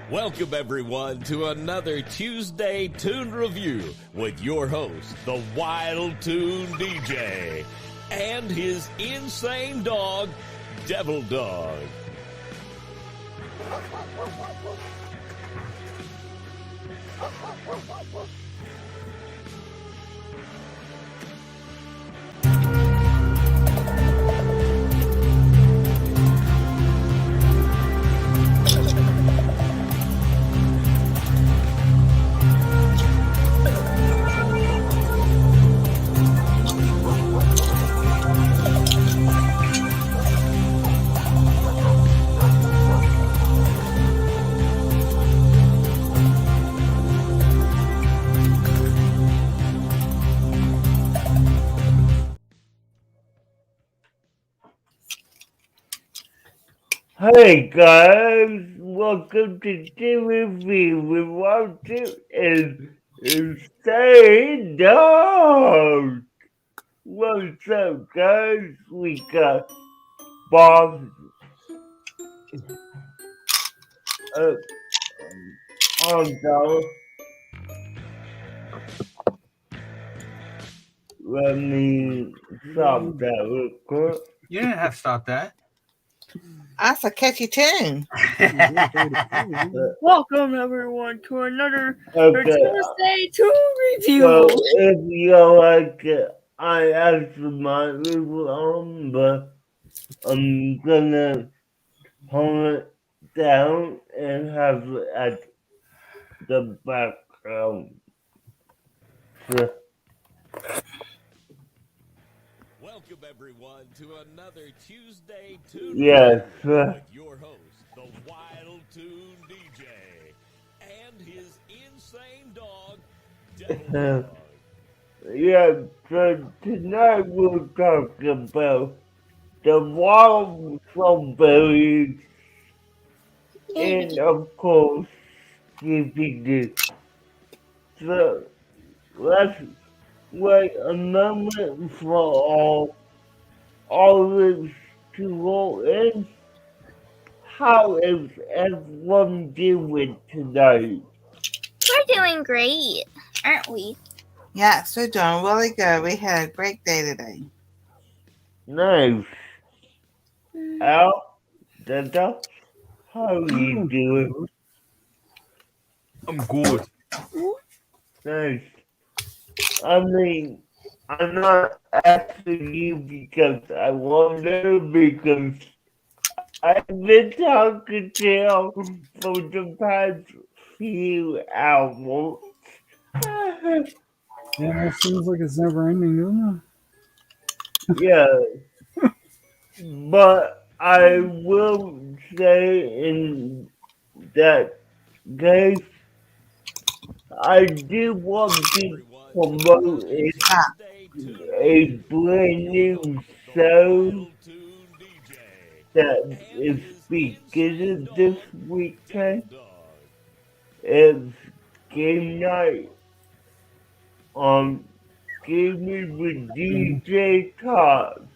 Welcome, everyone, to another Tuesday Toon Review with your host, the Wild Toon DJ, and his insane dog, Devil Dog. Hey guys, welcome to the review with Walter and Insane Dog. What's up, guys? We got Bob on dog. Let me stop that real quick. You didn't have to stop that. That's a catchy tune. Welcome everyone to another Okay. Tuesday Toon Review. So if you like it, I actually might leave it on, but I'm gonna tone it down and have it at the background. So, Welcome, everyone, to another Tuesday Toon yes. Review with your host, the Wild Toon DJ, and his insane dog, Devil Dog. Yeah, so tonight we'll talk about the wild Thornberrys and of course Skippy. So let's wait a moment for all this to roll in. How is everyone doing tonight? We're doing great, aren't we? Yes, we're doing really good. We had a great day today. Nice. Al, Dada, how are you doing? I'm good. Nice. I mean, I'm not asking you because I wonder, because I've been talking to you for the past few hours. Yeah, it seems like it's never ending, doesn't Yeah, but I will say in that case, I do want to promote a brand new show that is beginning this weekend. It's game night on Gaming with DJ Todd.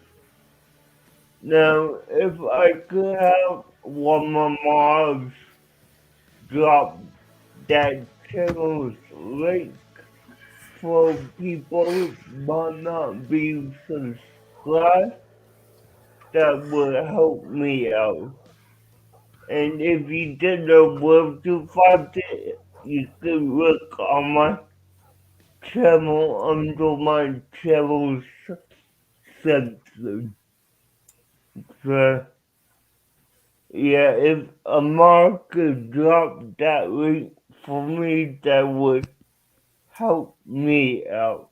Now, if I could have one of my moms drop that channel's link for people who might not be subscribed, that would help me out. And if you didn't know where to find it, you can look on my channel under my channel section. So, yeah, if Amar could drop that link for me, that would help me out.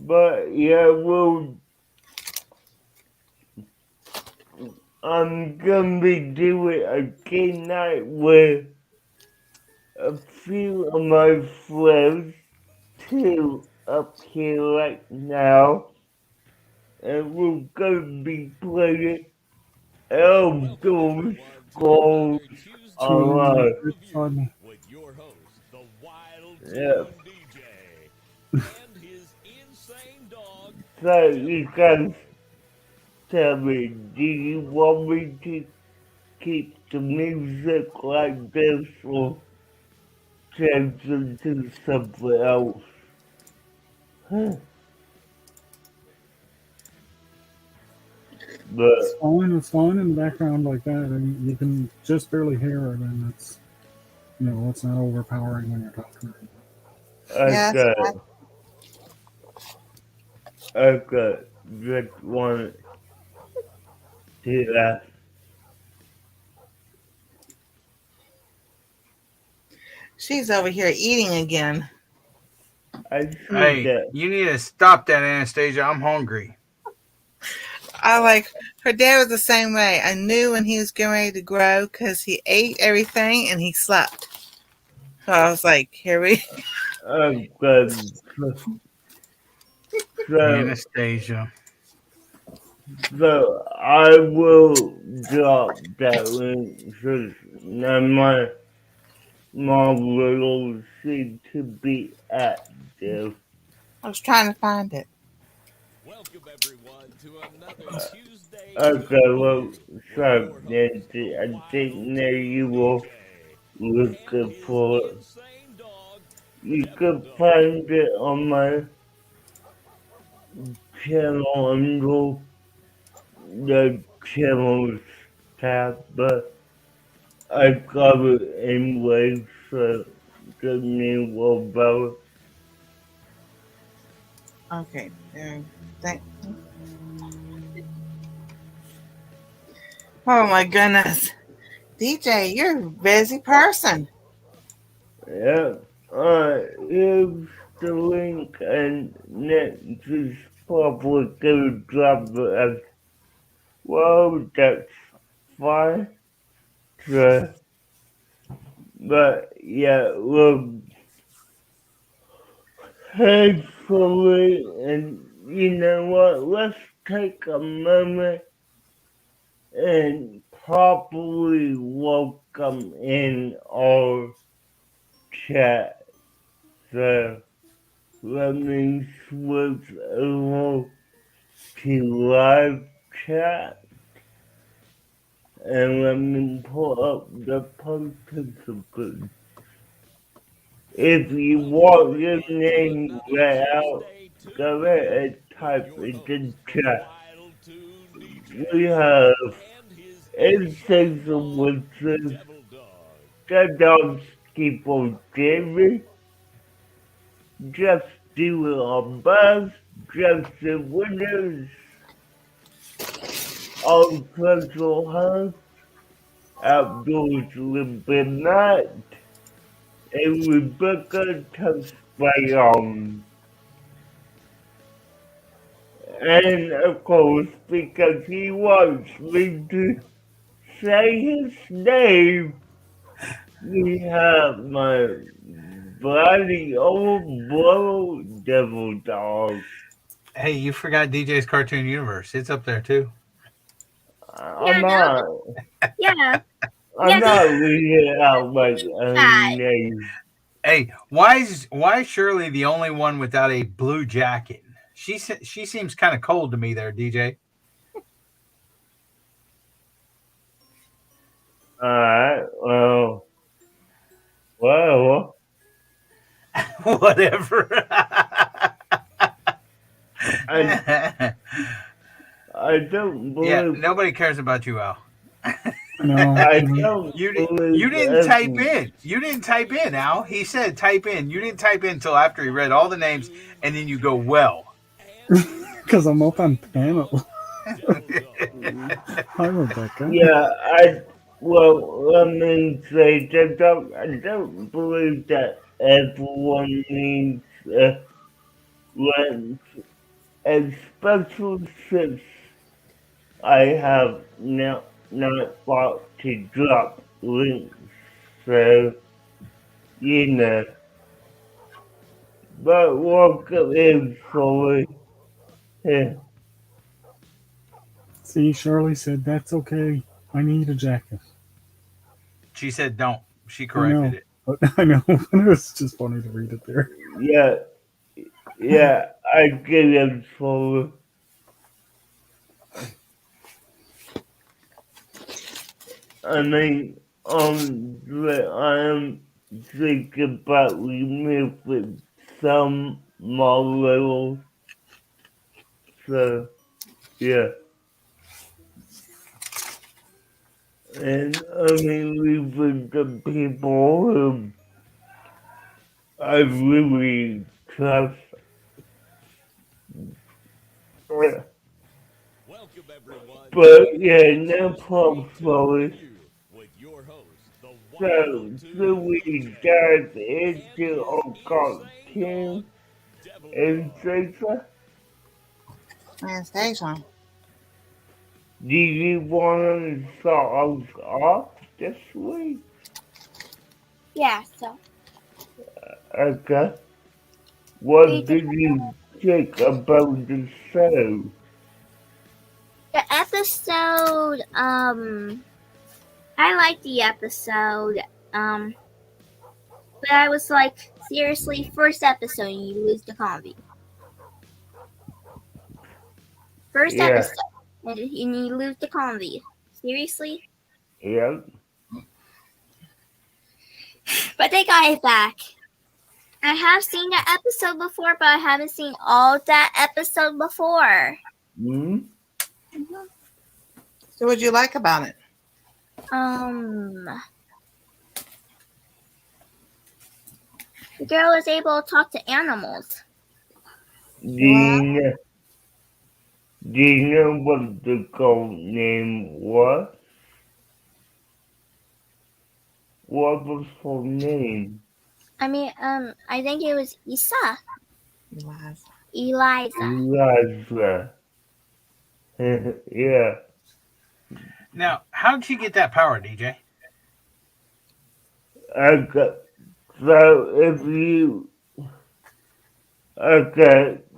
But yeah, I'm gonna be doing a game night with a few of my friends, two up here right now, and we're gonna be playing outdoors goes alive. Funny. with your host, the Wild Yeah. Toon DJ, and his insane dog. So you guys tell me, do you want me to keep the music like this or change it to something else? But It's fine in the background like that, and you can just barely hear it, and it's it's not overpowering when you're talking. Yes. okay, okay, just wanted to ask. She's over here eating again. I see Hey, that. you need to stop that, Anastasia. I'm hungry. I like her dad was the same way. I knew when he was getting ready to grow because he ate everything and he slept. So I was like, here we. Okay, so, Anastasia. so I will drop that link since my little seem to be active. I was trying to find it. Welcome everyone to another Tuesday. Okay, well, Review with so your host, Nancy, I the think Wild now you Toon will DJ, and look his for it. insane dog, You Devil can Dog. find it on my channel under the channels tab, but I got it anyway, so give me a little better. Okay. There. Thank. Oh my goodness. DJ, you're a busy person. Yeah, here's the link, and next is probably gonna drop it as well. That's fine. So, but yeah, look, hopefully, and you know what? Let's take a moment and properly welcome in our chat. So let me switch over to live chat and let me pull up the participants. If you want your Welcome to name another read out, Tuesday Toon go ahead Review and with type your it in host, the chat. Wild Toon We DJ, have and his insane Instation dog, Wizard, Devil Dog. the dogs keep on giving, just do it on buzz, just the winners, all special host, outdoors with night, and Rebecca Touchdown. And of course, because he wants me to say his name, we have my bloody old blue devil dog. Hey, you forgot DJ's Cartoon Universe. It's up there too. I'm Yeah, no, not, yeah, I'm yeah. not reading out my That. own name. Hey, why is Shirley the only one without a blue jacket? She seems kind of cold to me there, DJ. Alright, well, Whatever. I, I don't Yeah, believe, nobody cares about you, Al. No, I no. don't You believe didn't type every, in. You didn't type in, Al. He said type in. You didn't type in until after he read all the names, and then you go, well. And his Because I'm up on insane panel. dog, Devil Dog. Hi, Rebecca. yeah, let me say that I don't believe that everyone needs lens, especially since I have now not thought to drop links, so you know. But welcome in fully. Yeah, See, Shirley said, that's okay. I need a jacket. She said don't. She I know, corrected it. but I know. It was just funny to read it there. Yeah, I get it for. I mean, I am thinking about removing some more levels. So, yeah. And I mean, leaving the people who I really trust. Welcome, everyone. But yeah, no problem, Lois. With your host, the So, Wild do Toon we DJ, dive and into his our insane dog, cartoon Devil and Dog. Cesar? Anastasia. Do you want to start us off this week? Yeah, so Okay. we What did did you think about the show? the episode. I liked the episode. But I was like, seriously, first episode and you lose the convy. First Yeah, episode and you lose the convy. Seriously? yeah. But they got it back. I have seen that episode before, but I haven't seen all that episode before. Hmm? So what'd you like about it? The girl was able to talk to animals. Do you know what the girl name was? What was her name? I mean, I think it was Eliza. Eliza. Yeah. Now, how did she get that power, DJ? Okay. So if you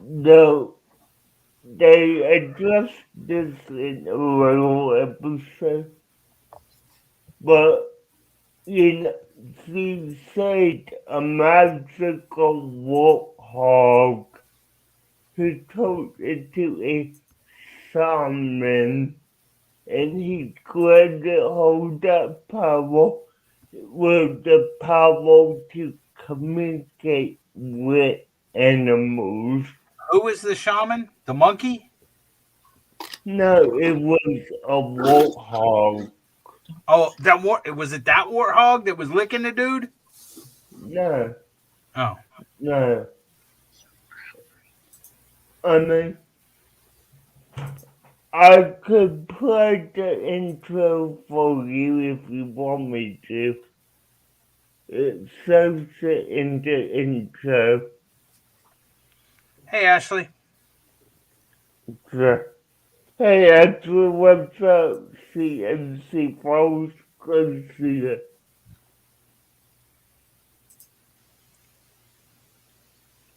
no, they addressed this in a little episode, but she said a magical warthog who turned into a shaman, and he granted her that power with the power to communicate with animals. Who was the shaman? The monkey? No, it was a warthog. Oh, was it that warthog that was licking the dude? No, Oh, no. I mean, I could play the intro for you if you want me to. It shows it in the intro. hey Ashley. So, hey, Ashley, what's up? CNC folks, good to see you.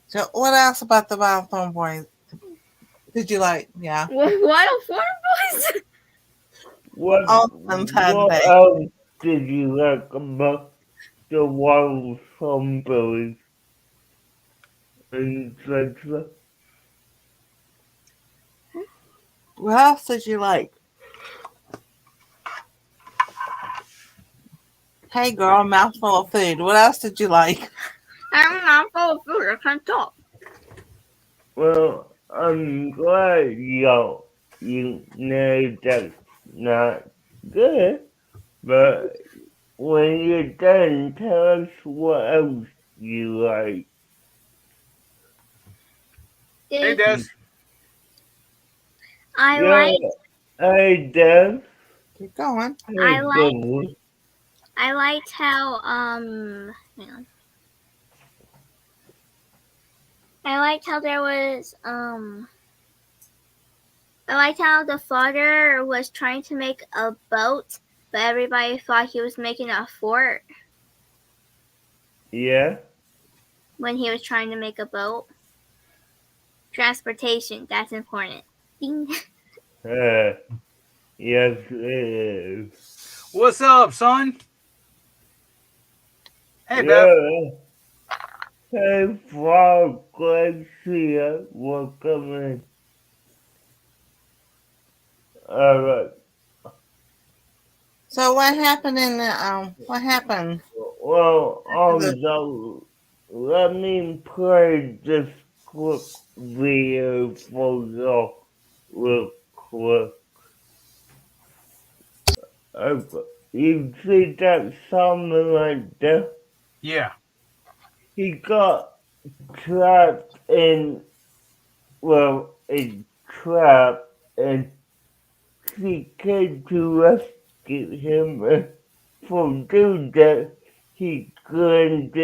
So what else about the Wild Thornberrys did you like? Yeah. Wild Thornberrys? What else did you like about the Wild Thornberrys and such? What else did you like? Hey girl, mouthful of food. What else did you like? I'm not full of food. I can't talk. Well, I'm glad you know that's not good, but when you're done, tell us what else you like. Hey Des. Hey Des. Keep going. Hey, I liked how hang on. I liked how there was I liked how the father was trying to make a boat, but everybody thought he was making a fort. Yeah. When he was trying to make a boat. Transportation, that's important. Ding. Yes, it is. What's up, son? Hey, Beth. Yeah. Hey, Frog, glad to see you. Welcome in. Alright. So what happened in the what happened? Well, let me play this quick video for you real quick. Okay. You see that something like that? Yeah. He got trapped in, well, a trap, and she came to rescue him, and for doing that, he couldn't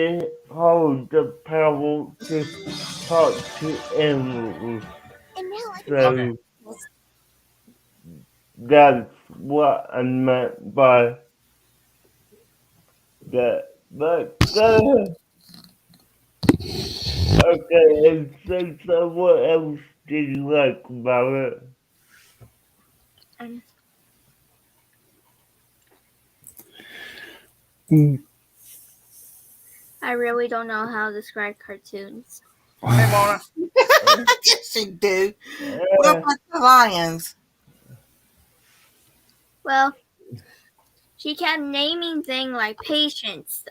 hold the power to talk to animals. Okay. So that's what I meant by that. But okay, and so what else did you like about it? Um, Mm. I really don't know how to describe cartoons. Hey, Mona. Yes, you do. What about the lions? Well, she kept naming things like patience,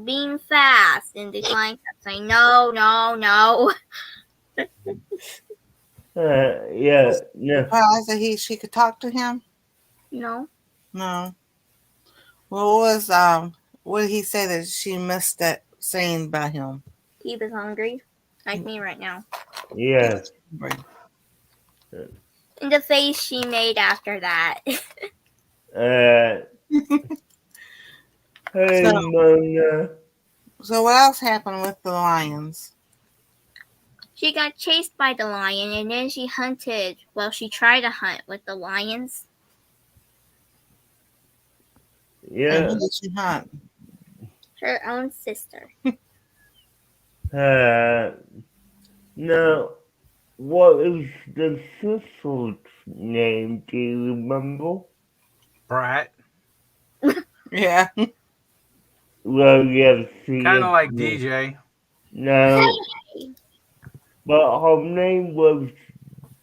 being fast, and the client kept saying no, no, no. Yeah, no, Surprised that she could talk to him? No, No. What did he say that she missed that saying about him? he was hungry, like me right now. yeah. And the face she made after that. Hey, So Mona. so what else happened with the lions? She got chased by the lion, and then she hunted. Well, she tried to hunt with the lions. And Yeah. who did she hunt? Her own sister. Now, what is the sister's name? Do you remember? Brat. Yeah. Well, yes, she Kind of is. like DJ. No, but her name was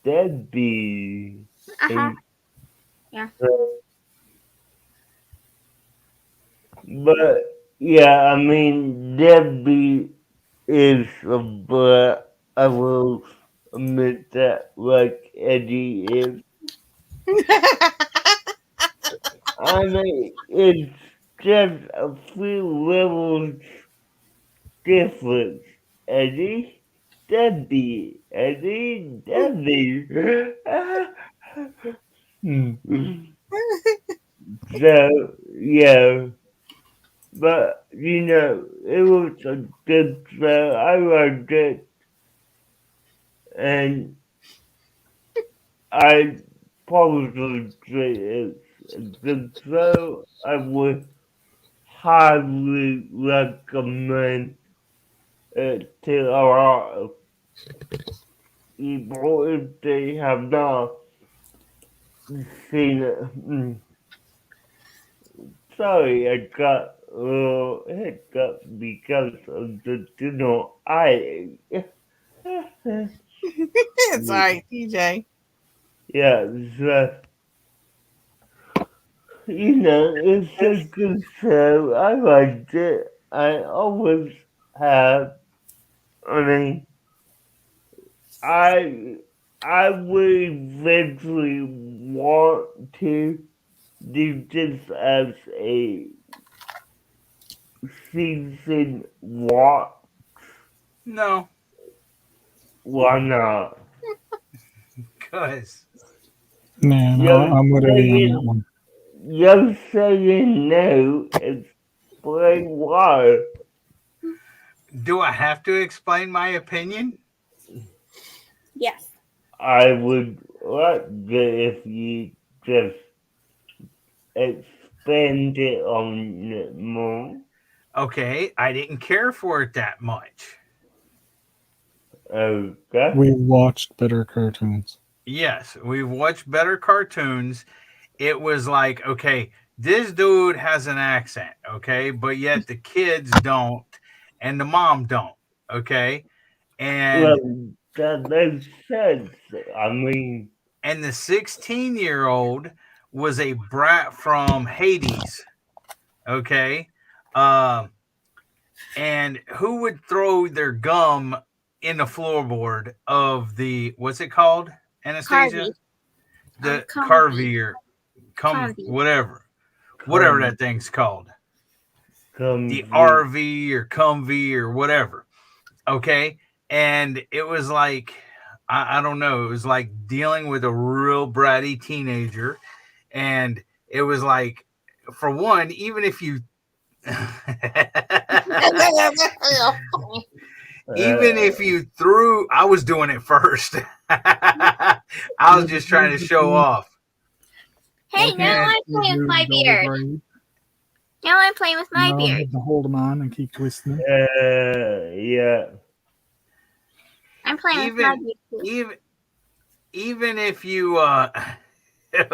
Debbie. Uh-huh. Yeah. But yeah, I mean Debbie is a brat. I will admit that, like Eddie is. I mean, it's just a few levels difference. Eddie, Debbie. So yeah. But it was a good show. I liked it, and I probably say it's a good show. I would highly recommend it to a lot of people if they have not seen it. Sorry, I got a little hiccup because of the dinner I ate. It's all right, TJ. Yeah, so, it's a good show. I liked it. I always have. I mean, I I would eventually want to do this as a season one. No. Why not? Cuz. Man, You're I'm with Eddie on that saying one. you're saying no. Explain why. Do I have to explain my opinion? Yes. I would like it if you just expand it on it more. Okay, I didn't care for it that much. Okay. We watched better cartoons. Yes, we've watched better cartoons. It was like, okay, this dude has an accent, okay, but yet the kids don't, and the mom don't, okay, and Well, that makes sense. I mean, and the 16-year-old was a brat from Hades, okay, and who would throw their gum in the floorboard of the what's it called, Anastasia? Harvey. The Comfy. Carvey or Comfy. whatever come, that thing's called. come The RV or Cumvy or whatever. Okay. And it was like, I don't know, it was like dealing with a real bratty teenager. And it was like, for one, even if you even if you threw, I was doing it first. I was just trying to show off. Hey, now I'm playing with my beard. Now I'm playing with my beard. You have to hold them on and keep twisting them. yeah. I'm playing with my beard too. Even if you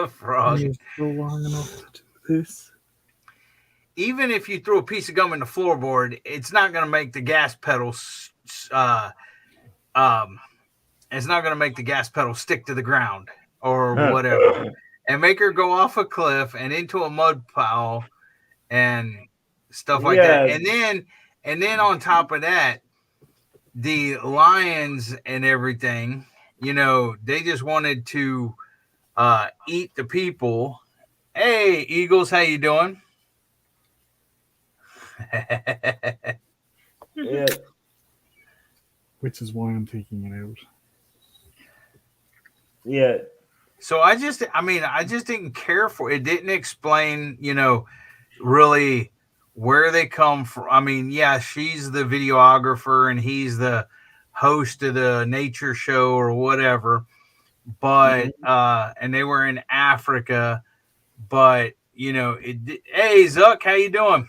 frog. You're still long enough to do this. Even if you throw a piece of gum in the floorboard, it's not going to make the gas pedal. It's not going to make the gas pedal stick to the ground or whatever, and make her go off a cliff and into a mud pile and stuff like that. And then on top of that, the lions and everything, you know, they just wanted to eat the people. Hey, Eagles, how you doing? Yeah. Which is why I'm taking it out. Yeah. So I just didn't care for it. It didn't explain, you know, really where they come from. I mean, yeah, she's the videographer and he's the host of the nature show or whatever. But and they were in Africa, but you know, hey Zuck, how you doing?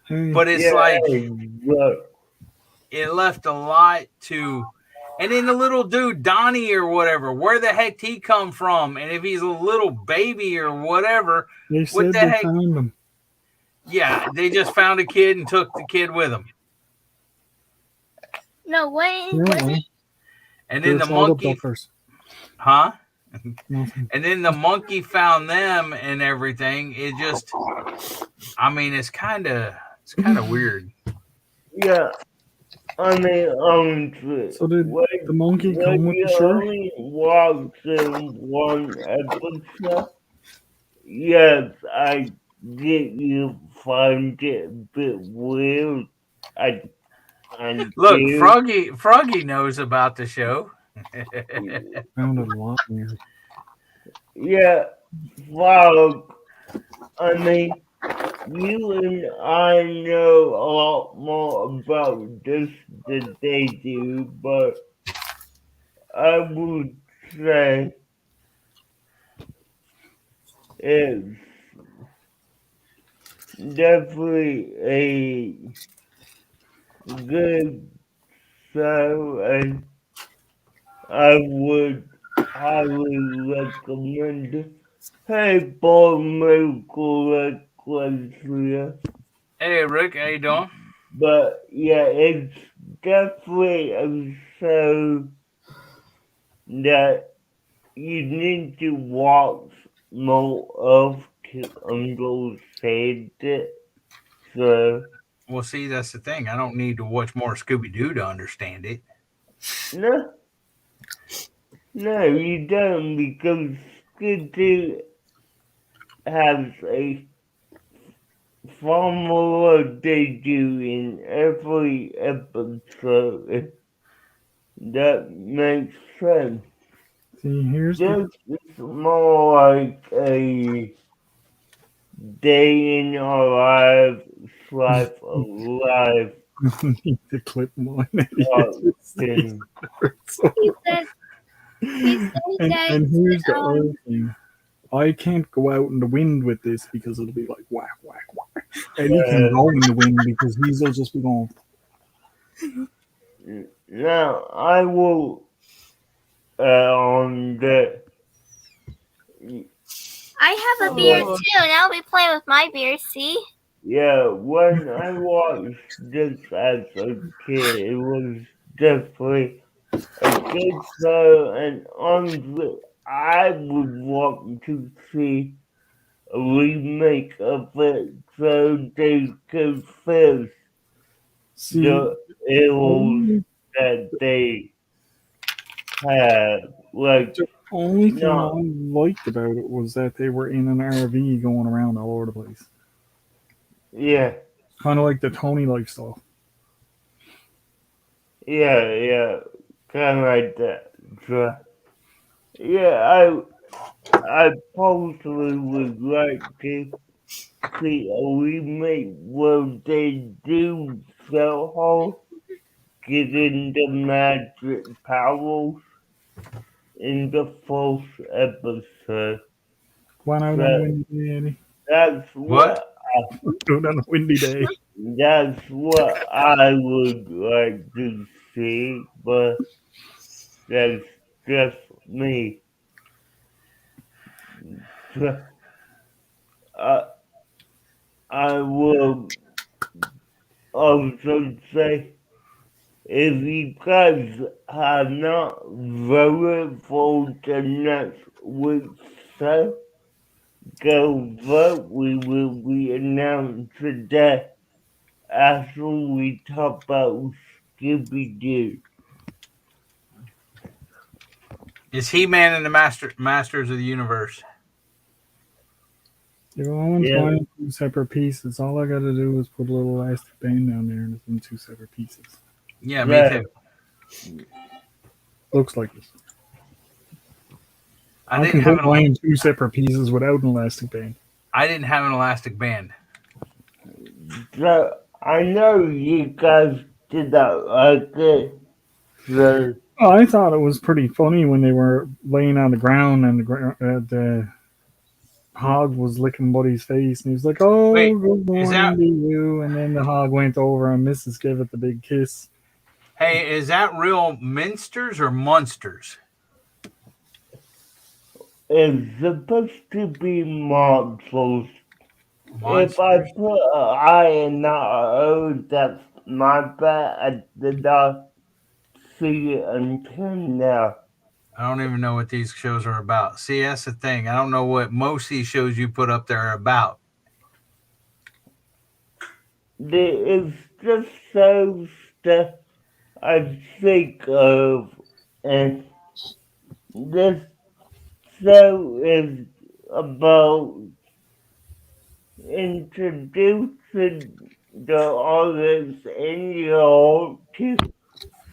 But it's it left a lot to, and then the little dude Donnie or whatever, where the heck did he come from? And if he's a little baby or whatever, They said they found him. Yeah, they just found a kid and took the kid with them. No, what was it? And then the monkey, huh? Nothing. And then the monkey found them and everything. It just, I mean, it's kind of weird. Yeah. I mean, so did the monkey come with the shirt? Only watching one episode. Yes, I get you find it a bit weird. Look, Froggy knows about the show. Found it a lot weird. Yeah, Frog. I mean, you and I know a lot more about this than they do, but I would say it's definitely a good show, and I would highly recommend it. Hey, Paul Michael, here. Hey, Rick, how you doing? But yeah, it's definitely a show that you need to watch more of to understand it. So, well, see, that's the thing. I don't need to watch more Scooby-Doo to understand it. No, you don't, because Scooby-Doo has a formula they do in every episode. That makes sense. See, here's this is more like a day in our life of life. The clip one. And here's the other thing. I can't go out in the wind with this because it'll be like whack, whack, whack. And he can go in the wind because he'll just be going. Now, I will on the. I have a beer too, and I'll be playing with my beer, see? Yeah, when I watched this as a kid, it was definitely a good show, and honestly, I would want to see a remake of it so they could fix See, the ills only, that they had. Like, the only thing no, I liked about it was that they were in an RV going around all over the place. yeah, Kind of like the Tony lifestyle. yeah, kind of like that. So, yeah, I personally would like to see a remake where they do somehow get into magic powers in the first episode. Went out on a So windy day, Eddie. that's What? what Out on a windy day. that's what I would like to see, but that's just me. So, I I will also say if you guys have not voted for the next week's show, go vote. We will be announced today after we talk about Scooby Doo. Is He-Man and the Masters of the Universe? If I want Yeah, mine in two separate pieces, all I gotta do is put a little elastic band down there and it's in two separate pieces. Yeah, me right. too. Looks like it. I I didn't can have put mine in two separate pieces without an elastic band. I didn't have an elastic band. So I know you guys did not like it. So Oh, I thought it was pretty funny when they were laying on the ground and the hog was licking Buddy's face and he was like, "Oh, Wait, good is morning that to you." And then the hog went over and Mrs. gave it the big kiss. hey? Is that real minsters or monsters? it's supposed to be monsters. If I Monsters. put an I and not a O, that's my bad. I did not see it until now. I don't even know what these shows are about. See, that's the thing. I don't know what most of these shows you put up there are about. It's just so stuff I think of, and this show is about introducing the audience in your to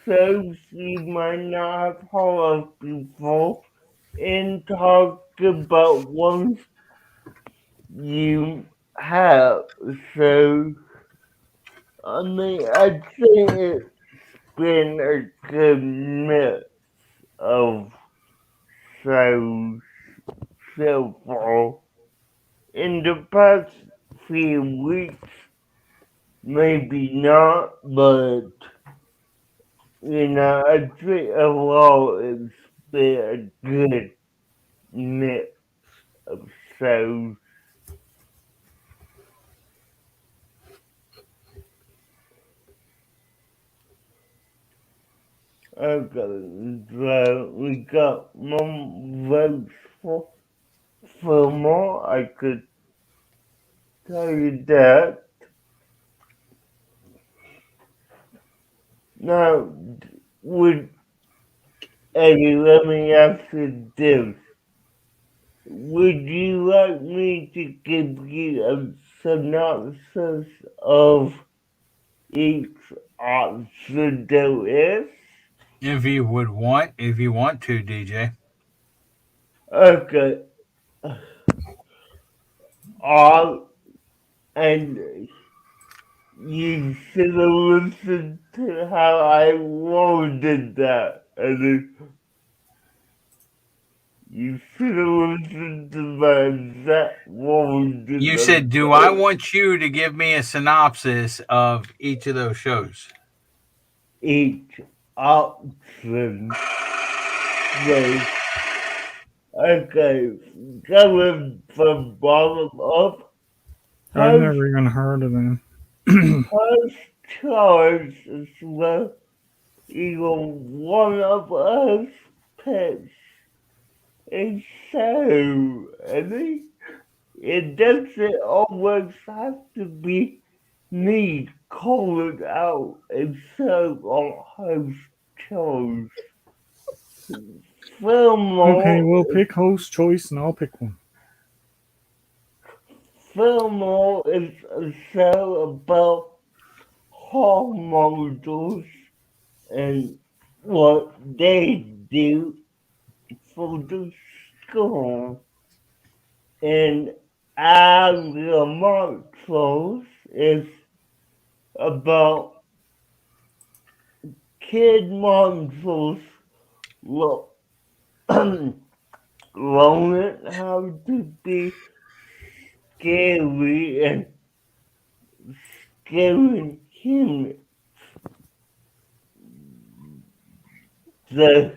shows you might not have heard of before and talk about ones you have. So, I mean, I think it's been a good mix of shows so far. In the past few weeks, maybe not, but I think overall it's been a good mix of shows. Okay, so we got more votes for more. I could tell you that. Now, would Eddie, let me ask you this. Would you like me to give you a synopsis of each option there is? If you want to, DJ. Okay. All and you should have listened to how I worded that. And you should have listened to my exact wording You of said, "Do I want you to give me a synopsis of each of those shows?" each option. There's Okay, going from bottom up, I've Host, never even heard of them. Host Charles is well, even one of us pets is so, and it doesn't always have to be me calling out and so on Host Charles. Okay, we'll Fillmore, pick host choice and I'll pick one. Fillmore is a show about hall models and what they do for the school. And Agricultural Marshals is about kid marshals learning how to be scary and scaring him. So,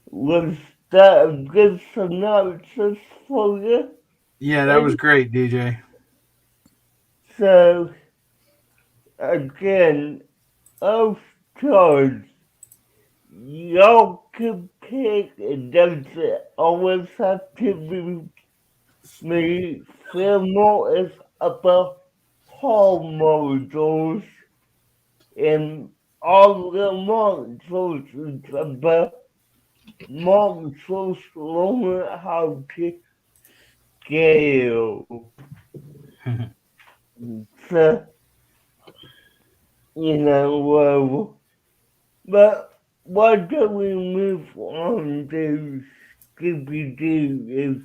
was that a good synopsis for you? Yeah, that was And great, DJ. so, again, of course, y'all can pick, it doesn't always have to be me. Fillmore is about hall models, and all the monsters is about monsters learning how to scale. So, well, but why don't we move on to Scooby Doo is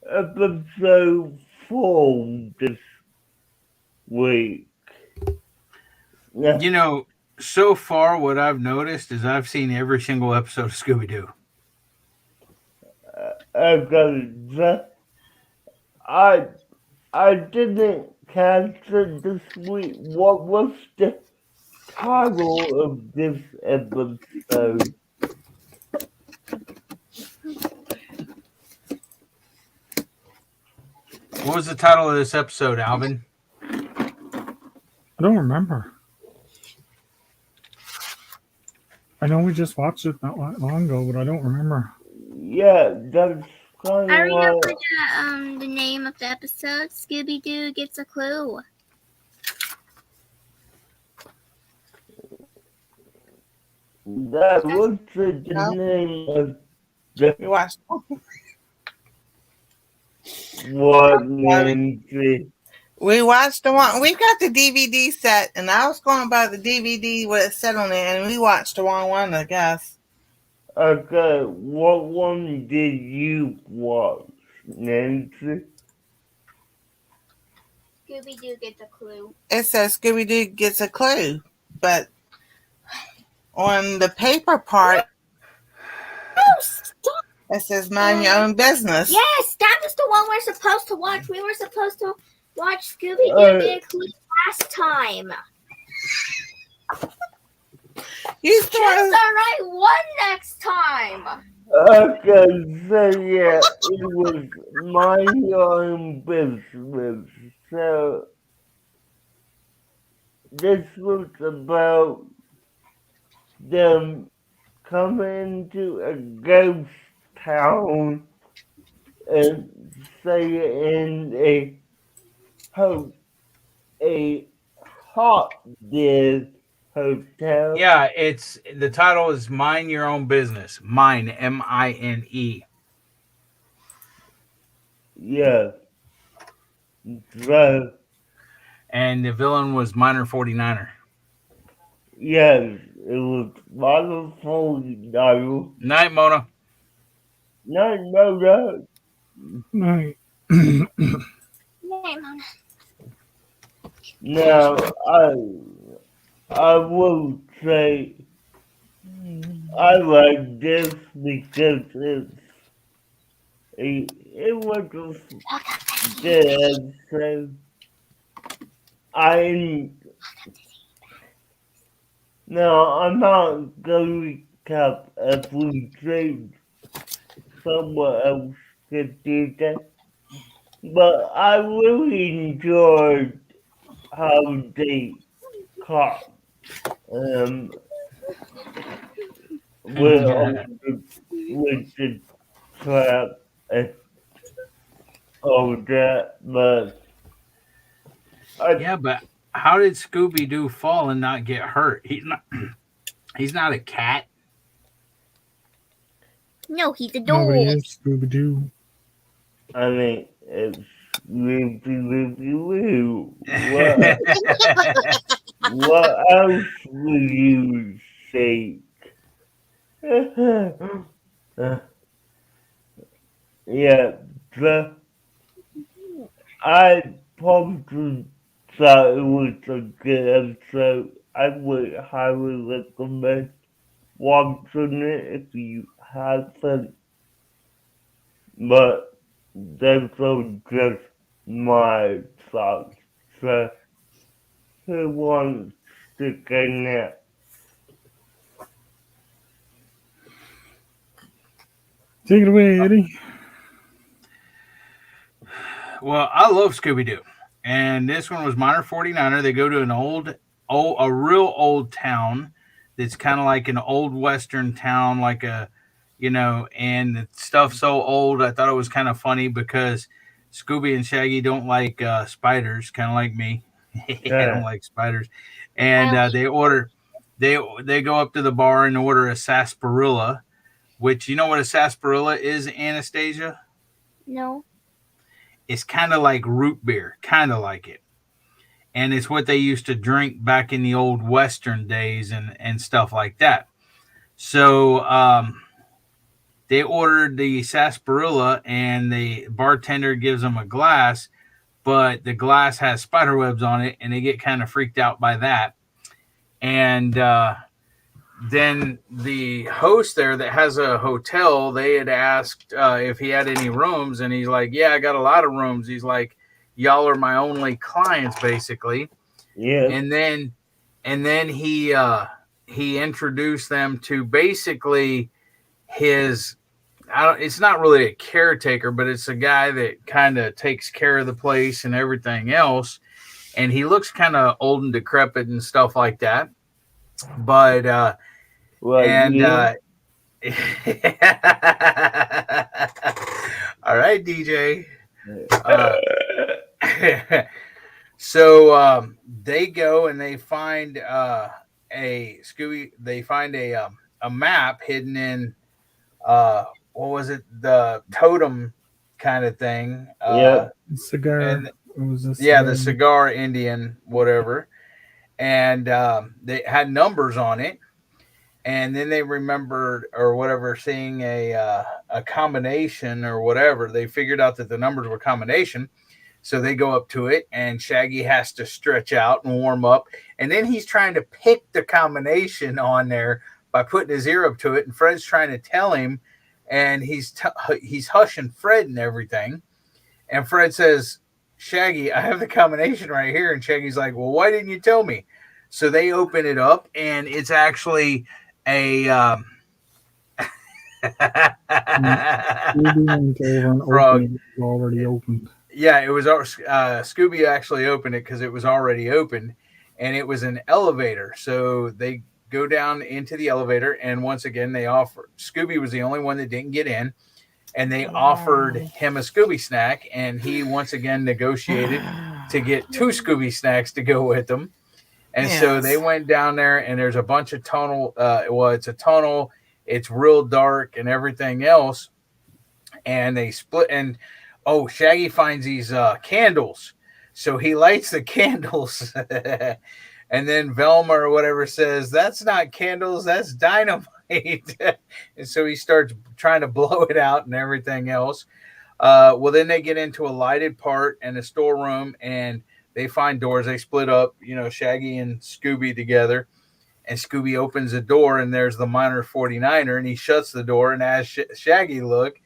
episode 4 this week. Yeah, You know, so far what I've noticed is I've seen every single episode of Scooby Doo. I got I I didn't catch it this week. What was the title of this episode? What was the title of this episode, Alvin? I don't remember. I know we just watched it not long ago, but I don't remember. Yeah, that's kind I of remember the name of the episode. Scooby Doo gets a clue. that was the No, name of the we watched. what, Nancy? We watched the one. We got the DVD set, and I was going by the DVD what it said on it, and we watched the wrong one, I guess. Okay, what one did you watch, Nancy? Scooby Doo gets a clue. It says Scooby Doo gets a clue, but on the paper part, Stop. it says mind your own business. Yes, that was the one we're supposed to watch. We were supposed to watch Scooby Doo get a clue last time. You Choose throw. the right one next time. Okay, so yeah, it was mind your own business. So this was about them coming to a ghost town and staying in a haunted hotel. Yeah, it's the title is Mind Your Own Business. Mine, MINE. Yeah. So And the villain was Miner 49er. yes, it was wonderful. No, Night, Mona. no. Right. Name on Now, I will say I like this because it was a good episode. No, I'm not going to recap everything, someone else could do that. But I really enjoyed how they caught with the trap and all that. But Yeah, but how did Scooby Doo fall and not get hurt? He's not a cat. No, he's a Nobody dog. is Scooby Doo. I mean, it's Woo. What else would you say? Yeah, I probably thought it was a good episode. I would highly recommend watching it if you haven't. But those are just my thoughts. So, who wants to go next? Take it away, Eddie. Well, I love Scooby Doo, and this one was Minor 49er. They go to a real old town that's kind of like an old western town, like and the stuff's so old. I thought it was kind of funny because Scooby and Shaggy don't like spiders, kind of like me. I don't like spiders, and they go up to the bar and order a sarsaparilla, which you know what a sarsaparilla is, Anastasia? No. It's kind of like root beer, kind of like it. And it's what they used to drink back in the old Western days and stuff like that. So they ordered the sarsaparilla, and the bartender gives them a glass, but the glass has spider webs on it, and they get kind of freaked out by that. And then the host there that has a hotel, they had asked if he had any rooms, and he's like, yeah, I got a lot of rooms. He's like, y'all are my only clients, basically. Yeah. And then he introduced them to basically it's not really a caretaker, but it's a guy that kind of takes care of the place and everything else. And he looks kind of old and decrepit and stuff like that. But all right, DJ. So they go and they find they find a map hidden in what was it, the totem kind of thing. Cigar. And, it was the cigar Indian, whatever. And they had numbers on it. And then they remembered or whatever, seeing a combination or whatever. They figured out that the numbers were combination. So they go up to it, and Shaggy has to stretch out and warm up. And then he's trying to pick the combination on there by putting his ear up to it. And Fred's trying to tell him, and he's hushing Fred and everything. And Fred says, Shaggy, I have the combination right here. And Shaggy's like, well, why didn't you tell me? So they open it up, and it's actually a already opened. Yeah, it was Scooby actually opened it because it was already opened, and it was an elevator. So they go down into the elevator, and once again Scooby was the only one that didn't get in, and they offered him a Scooby snack, and he once again negotiated to get 2 Scooby snacks to go with them. And so they went down there, and there's a bunch of tunnel. It's a tunnel. It's real dark and everything else. And they split. And Shaggy finds these candles. So he lights the candles. And then Velma or whatever says, that's not candles, that's dynamite. And so he starts trying to blow it out and everything else. Well, then they get into a lighted part and a storeroom, and they find doors. They split up, Shaggy and Scooby together. And Scooby opens the door, and there's the Minor 49er, and he shuts the door and asks Shaggy look.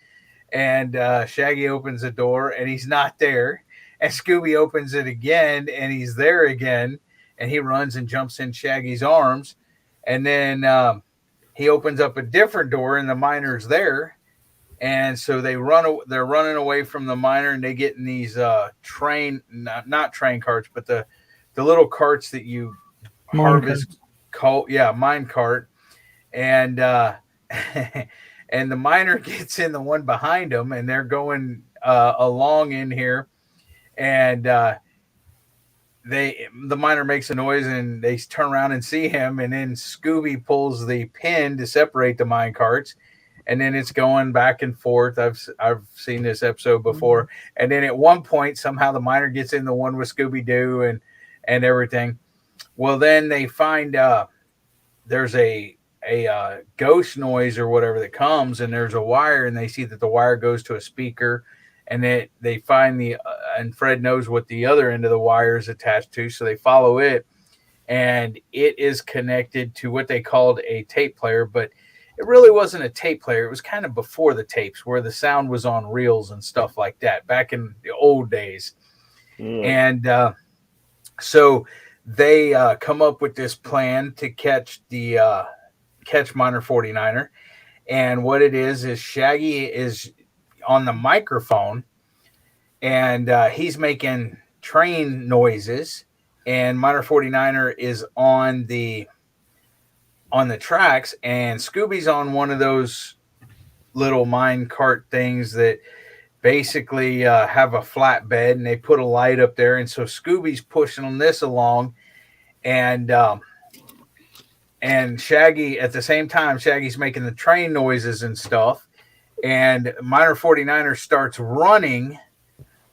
And Shaggy opens the door, and he's not there. And Scooby opens it again, and he's there again. And he runs and jumps in Shaggy's arms. And then he opens up a different door, and the Minor's there. and so they're running away from the miner, and they get in these train, not train carts, but the little carts that you harvest. Mine cart, and and the miner gets in the one behind them, and they're going along in here, and the miner makes a noise, and they turn around and see him, and then Scooby pulls the pin to separate the mine carts, and then it's going back and forth. I've seen this episode before, and then at one point somehow the miner gets in the one with Scooby Doo and everything. Well, then they find there's a ghost noise or whatever that comes, and there's a wire, and they see that the wire goes to a speaker, and they find and Fred knows what the other end of the wire is attached to, so they follow it, and it is connected to what they called a tape player, but it really wasn't a tape player. It was kind of before the tapes, where the sound was on reels and stuff like that back in the old days. And so they come up with this plan to catch Miner 49er. And what it is Shaggy is on the microphone, and he's making train noises, and Miner 49er is on the tracks, and Scooby's on one of those little mine cart things that basically have a flat bed, and they put a light up there, and so Scooby's pushing this along, and Shaggy, at the same time, Shaggy's making the train noises and stuff, and Miner 49er starts running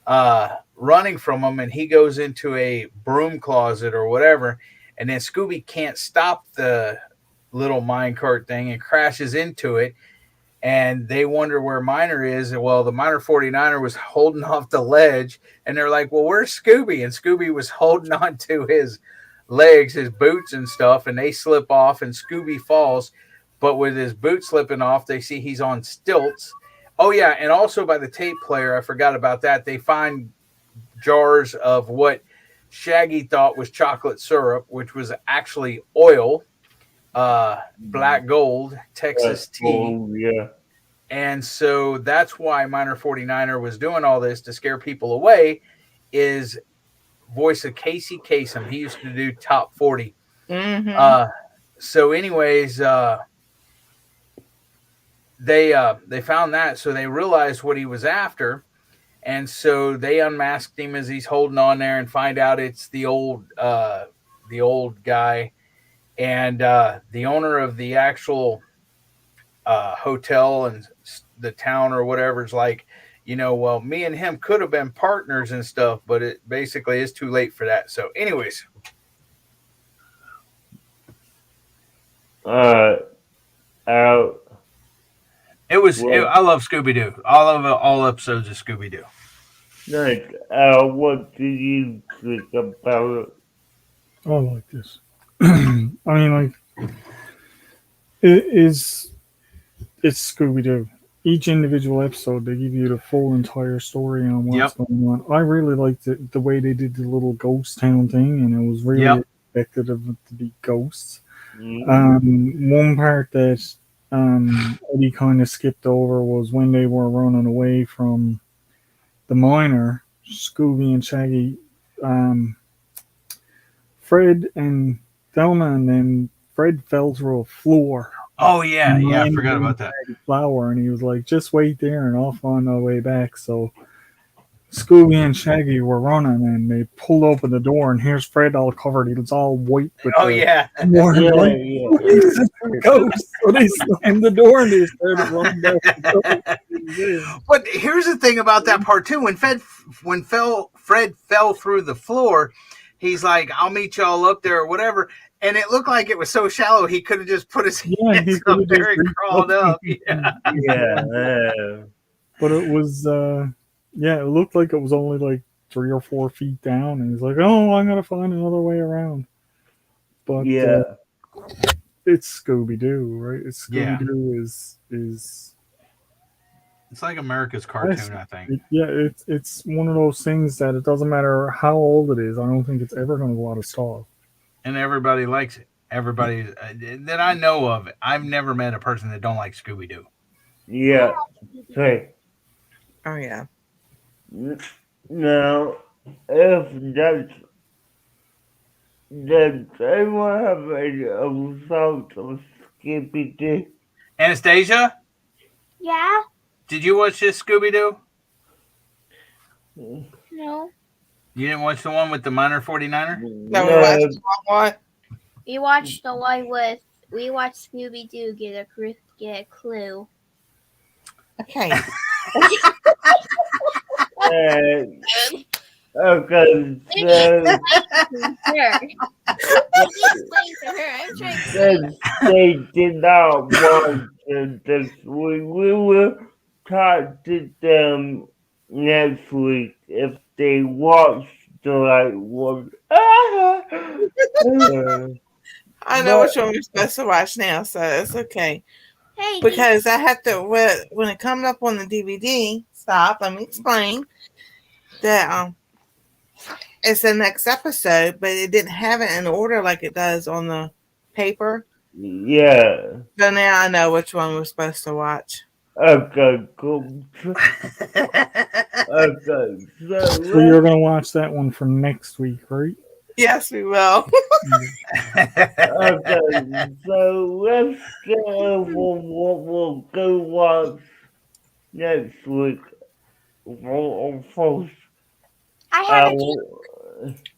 from him, and he goes into a broom closet or whatever, and then Scooby can't stop the little minecart thing and crashes into it, and they wonder where Miner is. Well, the Miner 49er was holding off the ledge, and they're like, well, where's Scooby? And Scooby was holding on to his legs, his boots and stuff, and they slip off, and Scooby falls, but with his boot slipping off, they see he's on stilts. Oh yeah, and also by the tape player, I forgot about that, they find jars of what Shaggy thought was chocolate syrup, which was actually oil, black gold, Texas tea. Yeah. And so that's why Miner 49er was doing all this to scare people away, is voice of Casey Kasem. He used to do Top 40. So anyways, they found that, so they realized what he was after, and so they unmasked him as he's holding on there and find out it's the old guy, and the owner of the actual hotel and the town or whatever is like, well, me and him could have been partners and stuff, but it basically is too late for that. So anyways. I love Scooby-Doo. All episodes of Scooby-Doo. Nice. What do you think about it? I like this. I mean, like, it's Scooby-Doo. Each individual episode, they give you the full entire story on what's going on. I really liked the way they did the little ghost town thing, and it was really expected of it to be ghosts. One part that Eddie kind of skipped over was when they were running away from the miner, Scooby and Shaggy, Fred and Thelma, and then Fred fell through a floor. Oh yeah, I forgot about that. Flower, and he was like, "Just wait there," and off on our way back. So Scooby and Shaggy were running, and they pulled open the door, and here's Fred all covered. He was all white. With ghost. So they slammed the door, and they started running back. But here's the thing about that part too. When Fred fell through the floor, he's like, "I'll meet y'all up there," or whatever. And it looked like it was so shallow, he could have just put his hands up there and crawled up. But it was, it looked like it was only like 3 or 4 feet down. And he's like, "Oh, I'm going to find another way around." But it's Scooby-Doo, right? Scooby-Doo is it's like America's cartoon, I think. It's one of those things that it doesn't matter how old it is. I don't think it's ever going to go out of style. And everybody likes it. Everybody that I know of, I've never met a person that don't like Scooby-Doo. Yeah. Hey. Oh yeah. Now, if does anyone have any results of Skippy Doo? Anastasia, Yeah? did you watch this Scooby Doo? No. You didn't watch the one with the minor 49er? No, we watched the wrong one. We watched the one with. We watched Scooby Doo get a clue. Okay. Okay, so Explain to her. I'm trying to since they did not want it this week, we will talk to them next week if they watch the right one. I know which one we're supposed to watch now, so it's okay. Hey, Because I have to when it comes up on the DVD. Stop. Let me explain that it's the next episode, but it didn't have it in order like it does on the paper. Yeah. So now I know which one we're supposed to watch. Okay, cool. Okay, So you're gonna watch that one for next week, right? Yes, we will. okay, so let's go. We'll go watch next week. First, I have a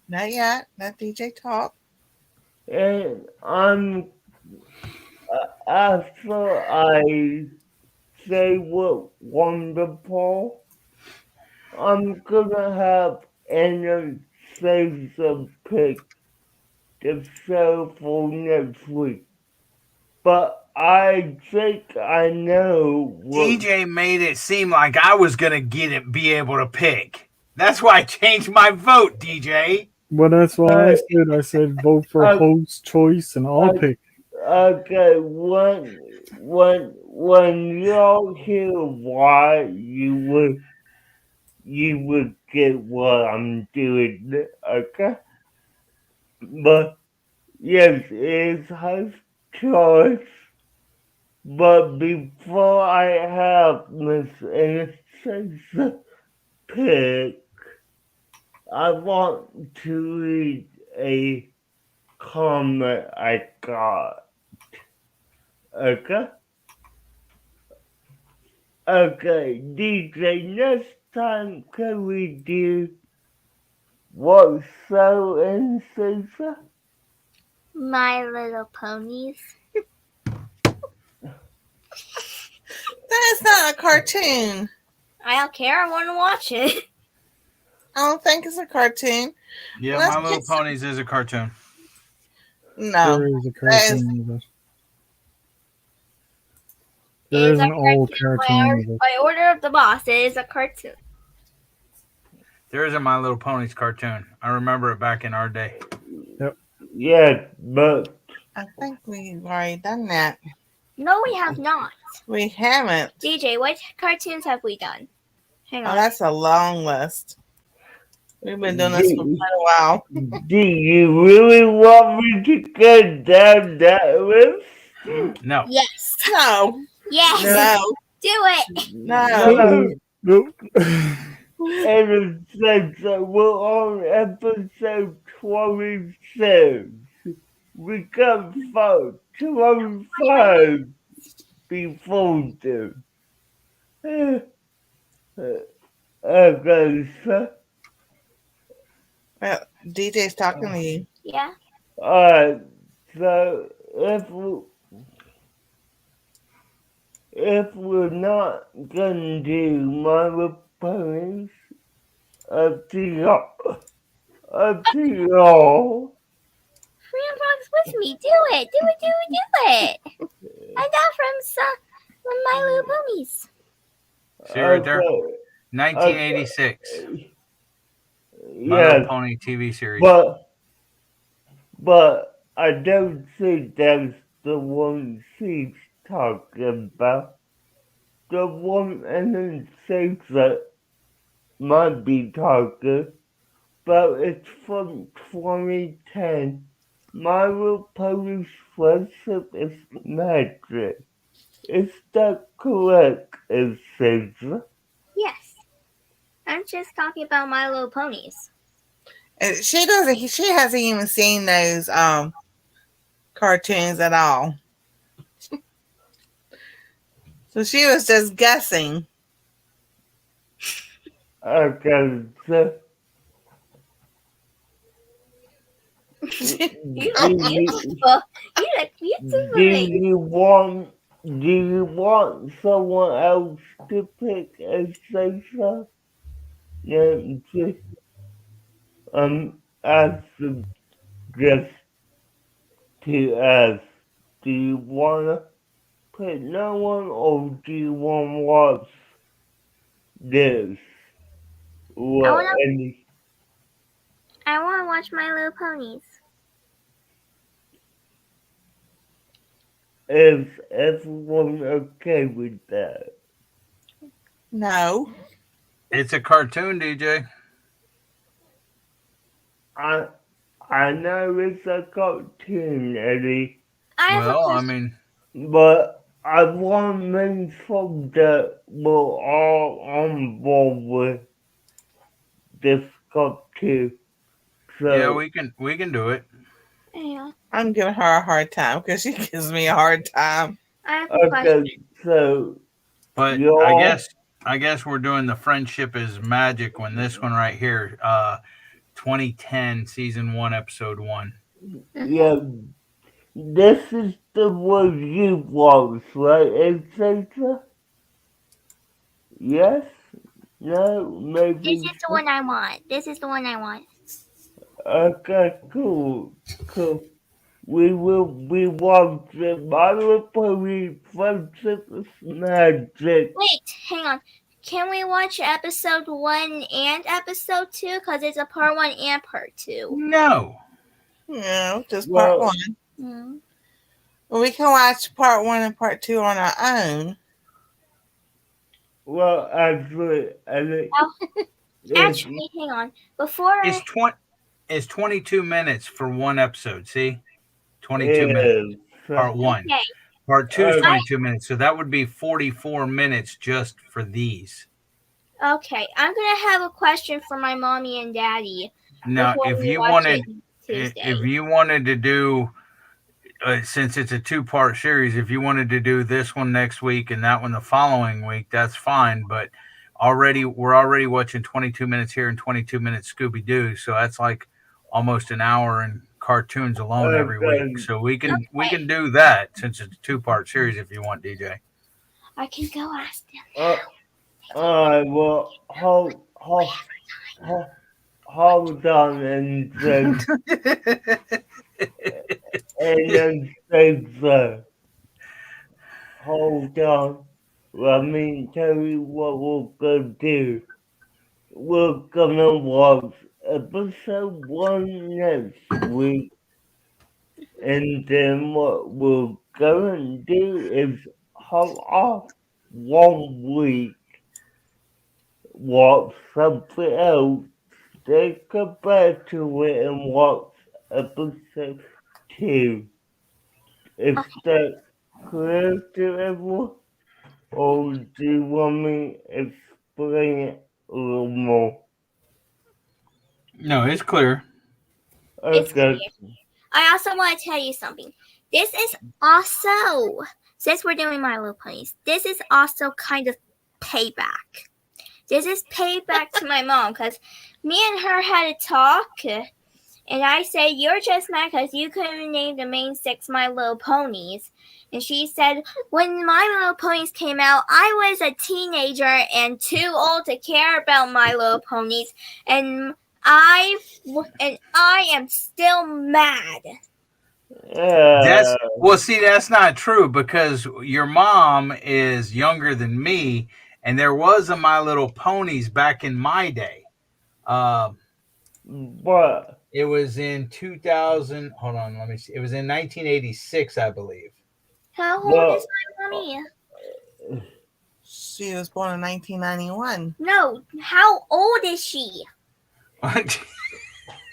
Not yet. Let DJ talk. and after I say what wonderful, I'm gonna have Anna say some pick the show for next week. But I think I know what. DJ made it seem like I was gonna be able to pick. That's why I changed my vote, DJ. Well, that's why I said. I said vote for host choice, and I'll pick. Okay, when y'all hear why you would get what I'm doing, okay? But yes, it's host choice. But before I have Miss Anastasia pick, I want to read a comment I got. Okay? Okay, DJ, next time can we do what show in Caesar? My Little Ponies. That is not a cartoon. I don't care. I want to watch it. I don't think it's a cartoon. Yeah, Let's My Little get Ponies is a cartoon. No. There is a cartoon of it. There is an old cartoon of it. By order of the boss, it is a cartoon. There is a My Little Ponies cartoon. I remember it back in our day. Yep. Yeah, but I think we've already done that. No, we have not. We haven't. DJ, what cartoons have we done? Hang Oh, on. that's a long list. We've been doing this for quite a while. do you really want me to go down that list? No. Yes. No. Yes. No. Do it. No. Nope. And it says that we're on episode 26. We got 25 before them. Okay, so. Well, DJ's talking to you. Yeah. Alright, so if we're not gonna do my repairs, up to y'all. Freedom Frog's with me. Do it. Do it. Do it. Do it. I got from My Little Ponies. See right there? 1986. My Little Pony TV series. But I don't think that's the one she's talking about. The one and then says that might be talking, but it's from 2010. My Little Pony's Friendship is Magic. Is that correct, Caesar? Yes. I'm just talking about My Little Ponies. And she doesn't. She hasn't even seen those cartoons at all. So she was just guessing. Okay, so You do look beautiful. You look beautiful. do you want someone else to pick a Caesar? Nancy, I suggest to ask, do you want to pick no one or do you want to watch this? What any? I want to watch My Little Ponies. Is everyone okay with that? No. It's a cartoon, DJ. I know it's a cartoon, Eddie, I have a Well, I question. mean, but I want to make sure that we're all on board with this cartoon. yeah, So, we can do it. Yeah. I'm giving her a hard time because she gives me a hard time. I have a question. okay, so But y'all, I guess we're doing the friendship is magic when this one right here, 2010 season 1 episode 1. yeah, this is the review box, right, etc.? Yes? No? This Maybe? is the one I want. This is the one I want. Okay, cool. We will be watching My Little Pony Friendship is Magic. Wait, hang on. Can we watch episode 1 and episode 2? Because it's a part 1 and part 2. No. No, just part Well, 1. Mm. Well, we can watch part 1 and part 2 on our own. well, actually, Actually, hang on. Before It's 22 minutes for one episode, see? 22 it minutes. is. Part 1. Okay. Part 2 is Okay. 22 minutes. So that would be 44 minutes just for these. Okay, I'm gonna have a question for my mommy and daddy. Now, before if we you watch wanted it Tuesday. if you wanted to do since it's a 2-part series, if you wanted to do this one next week and that one the following week, that's fine. But we're already watching 22 minutes here and 22 minutes Scooby Doo, so that's like almost an hour in cartoons alone every week. So we can do that since it's a 2-part series if you want, DJ. I can go ask them. Alright, well, hold on and then say so. Hold on. Let me tell you what we're gonna do. We're gonna watch episode 1 next week. And then what we're gonna do is hold off 1 week, watch something else, then come back to it and watch episode 2. Is that clear to everyone? Or do you want me to explain it a little more? No, it's clear. It's Okay. clear. I also want to tell you something. This is also, since we're doing My Little Ponies, this is also kind of payback. This is payback to my mom because me and her had a talk, and I said, you're just mad because you couldn't name the main 6 My Little Ponies. And she said, when My Little Ponies came out, I was a teenager and too old to care about My Little Ponies, and I am still mad. That's not true because your mom is younger than me, and there was a My Little Ponies back in my day. What? It was in 2000. Hold on, let me see. It was in 1986, I believe. How old is my mommy? She was born in 1991. No, how old is she? Okay.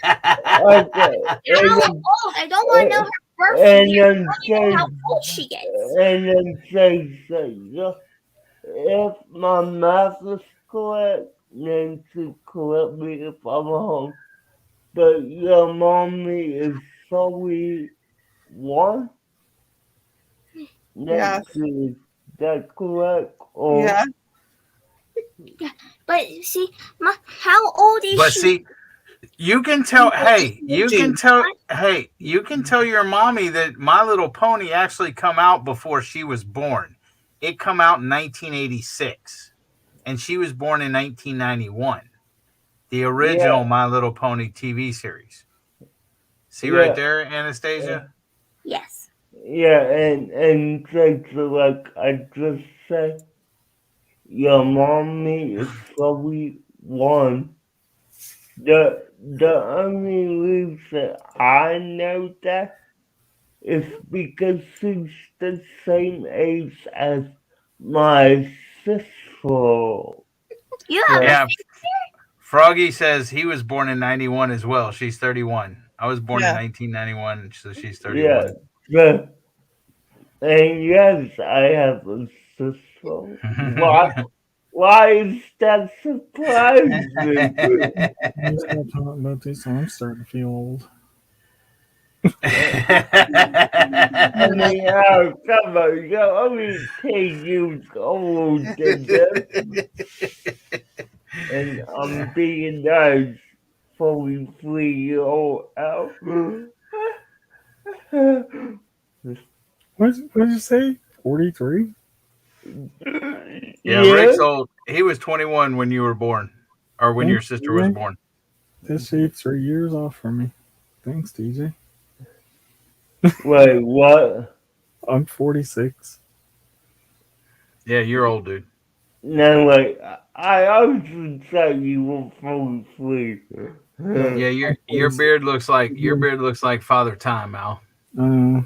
How old? I don't want to know her birthday. and You then don't know how say, old she gets. and then say, if my math is correct, Nancy, correct me if I'm wrong, but your mommy is solely one? Yes. Nancy, is that correct? Or, Yeah. But see, how old is But she? see, you can tell. Hey, you can tell. Hey, you can tell your mommy that My Little Pony actually come out before she was born. It come out in 1986, and she was born in 1991. The original yeah, My Little Pony TV series. See right yeah, there, Anastasia? Yes. yeah, and so like I just said, your mommy is solely one. The only reason I know that is because she's the same age as my sister. You have a So, Yeah. Froggy says he was born in 91 as well. She's 31. I was born in Yeah. 1991, so she's yeah, 31. the, and yes, I have a sister. Why is that surprising? Let's not talk about this. I'm starting to feel old. I mean, oh, come on, you're only 10 years old, and I'm being nice, 43-year-old out. What did you say? 43? Yeah, Yeah, Rick's old. He was 21 when you were born, or when your Thanks, sister was DJ. born. This shaved 3 years off from me. Thanks, DJ. wait, what? I'm 46. Yeah, you're old, dude. No, wait, I also thought you were 43. No, Yeah, I'm your 46. beard looks like Father Time, Al. Uh,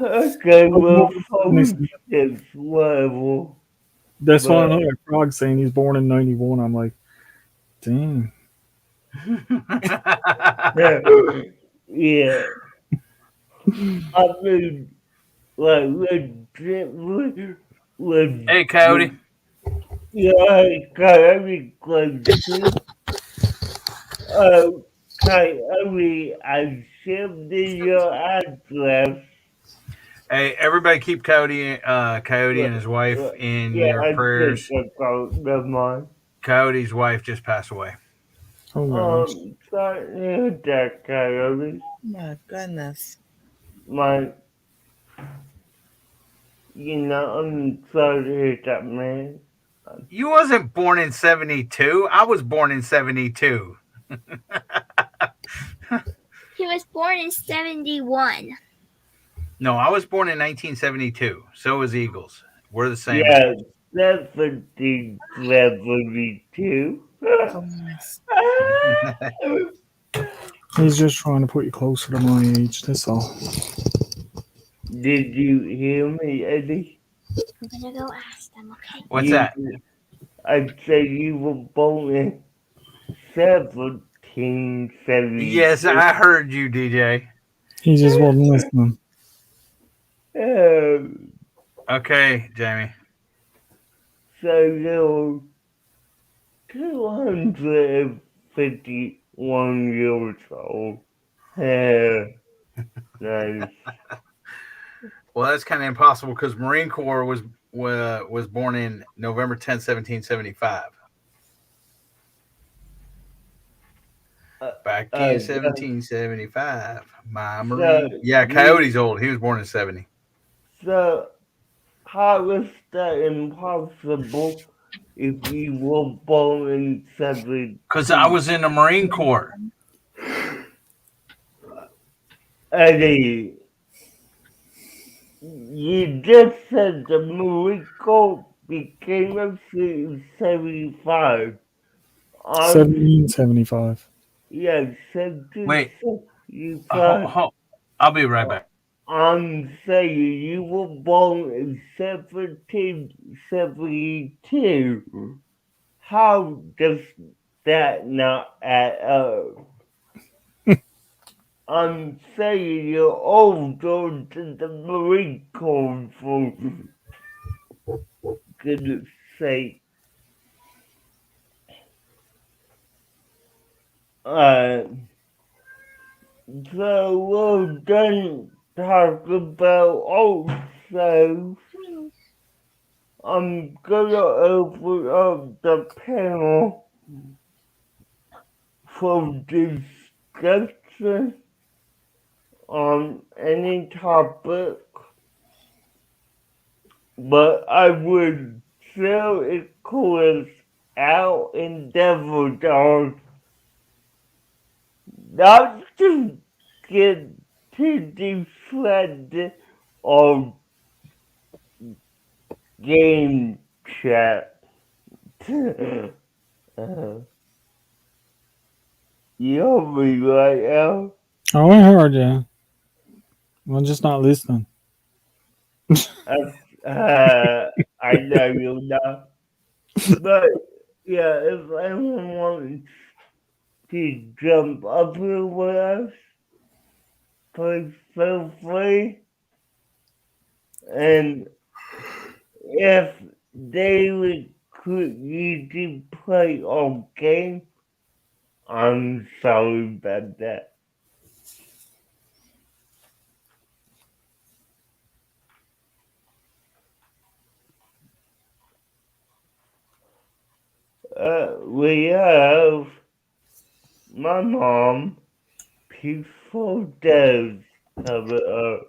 Okay, I'm well, born in 76. 46, whatever. That's why I But, know that Frog saying he's born in 91. I'm like, dang. yeah, I mean, like, legit, Hey, Coyote. yeah, Coyote question. Coyote, I shipped in your address. Hey, everybody, keep Coyote But, and his wife in yeah, your I think prayers. that's all, never mind. Coyote's wife just passed away. Oh, gosh. Sorry to hear that, Coyote. My goodness. My, I'm sorry to hear that, man. You wasn't born in 72. I was born in 72. He was born in 71. No, I was born in 1972. So was Eagles. We're the same Yeah, age. 1772. Goodness. He's just trying to put you closer to my age. That's all. Did you hear me, Eddie? I'm gonna go ask them, okay? What's You, that? I'd say you were born in 1772. Yes, I heard you, DJ. He just wasn't listening. Okay, Jamie. So you're 251 years old. Nice. Well, that's kind of impossible because Marine Corps was born in November 10th, 1775. Back in 1775, my Marine. Yeah, Coyote's old. He was born in 70. So how is that impossible if you were born in 70? Because I was in the Marine Corps. Eddie, you just said the Marine Corps became a in 75. 1775. Yeah, Wait, 1775. I'll be right back. I'm saying you were born in 1772. How does that not add up? I'm saying you're older than the Marine Corps, for goodness sake. Uh, so we're done talking about also. I'm gonna open up the panel for discussion on any topic, but I would still encourage Al and Devil Dog not to get to defend or game chat. You heard me right, Al? Oh, I heard you. I'm just not listening. I know you're not. But yeah, if anyone wants to jump up here with us, please feel free. And if they recruit you to play our game, I'm sorry about that. We have my mom, Peaceful Dev, coming up.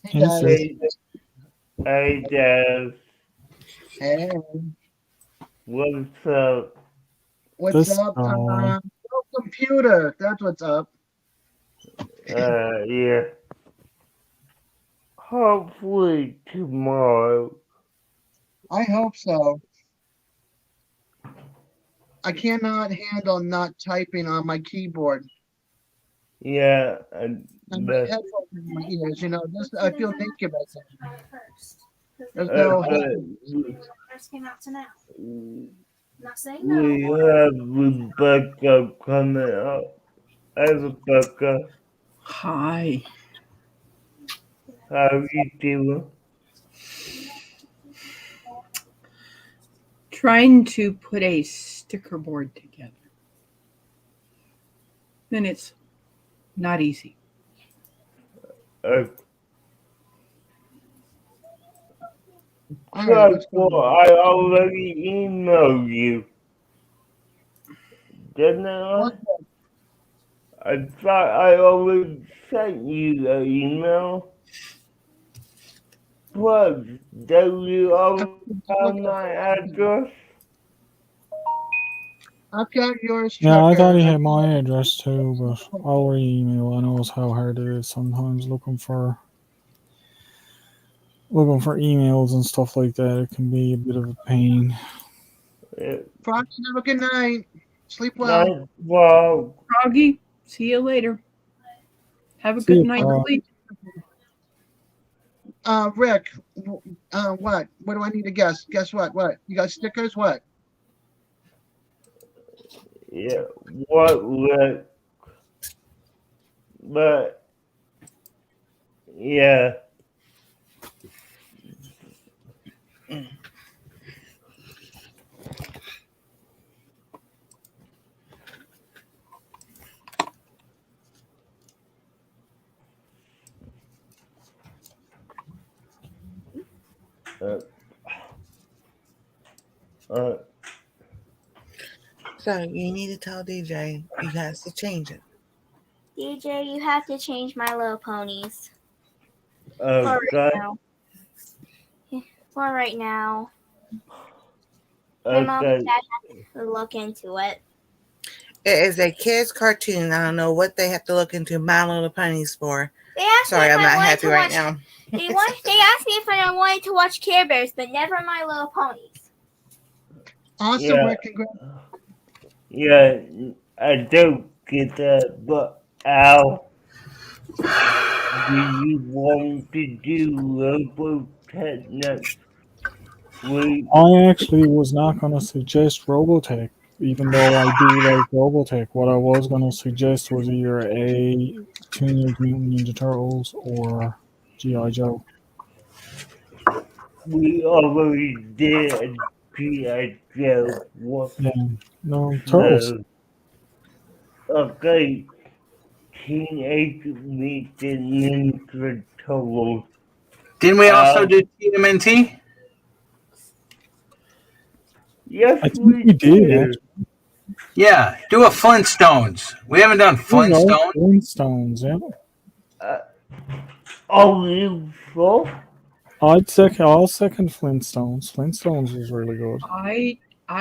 Hey He guys. says, Hey, Dev, Hey. what's up? What's this up? guy. No computer. That's what's up. Yeah. Hopefully tomorrow. I hope so. I cannot handle not typing on my keyboard Yeah, and my but headphones in my ears. You know, just I feel naked right now. There's uh, no but headphones. we have Rebecca coming up. Hey, Rebecca, Hi. how you doing? Trying to put a sticker board together. And it's not easy. Uh, All right, what's going well, on? I already emailed you, didn't I? What? I thought I already sent you the email. Plus, do you already have my address? I've got yours, Yeah, I thought Trucker. he had my address too, but I'll re-email. I know how hard it is sometimes looking for emails and stuff like that. It can be a bit of a pain. Yeah. Fox, have a good night. Sleep well. Nice vlog. Froggy, see you later. Have a See good you, night's Frog. sleep. Rick, what? What do I need to guess? Guess what? What? You got stickers? What? Yeah, what would, but yeah, uh, uh, So you need to tell DJ he has to change it. DJ, you have to change My Little Ponies. For okay, right now. For right now. My mom okay, and dad have to look into it. It is a kids' cartoon. I don't know what they have to look into My Little Ponies for. They asked Sorry, me if I'm I not wanted happy to right watch, now. They asked me if I wanted to watch Care Bears, but never My Little Ponies. Awesome, yeah, Rick. Congrats. yeah, I do get that, but Al, do you want to do Robotech next week? I actually was not going to suggest Robotech. even though I do like Robotech, what I was going to suggest was either a Teenage Mutant Ninja Turtles or G.I. Joe. We already did G.I. Joe. Yeah, no, Turtles. Okay, Teenage Mutant Ninja Turtles. Didn't we also do TMNT? Yes, I think we did, actually. Yeah, do a Flintstones. We haven't done Flintstones. Flintstones, yeah. Are you sure? I'll second Flintstones. Flintstones was really good. I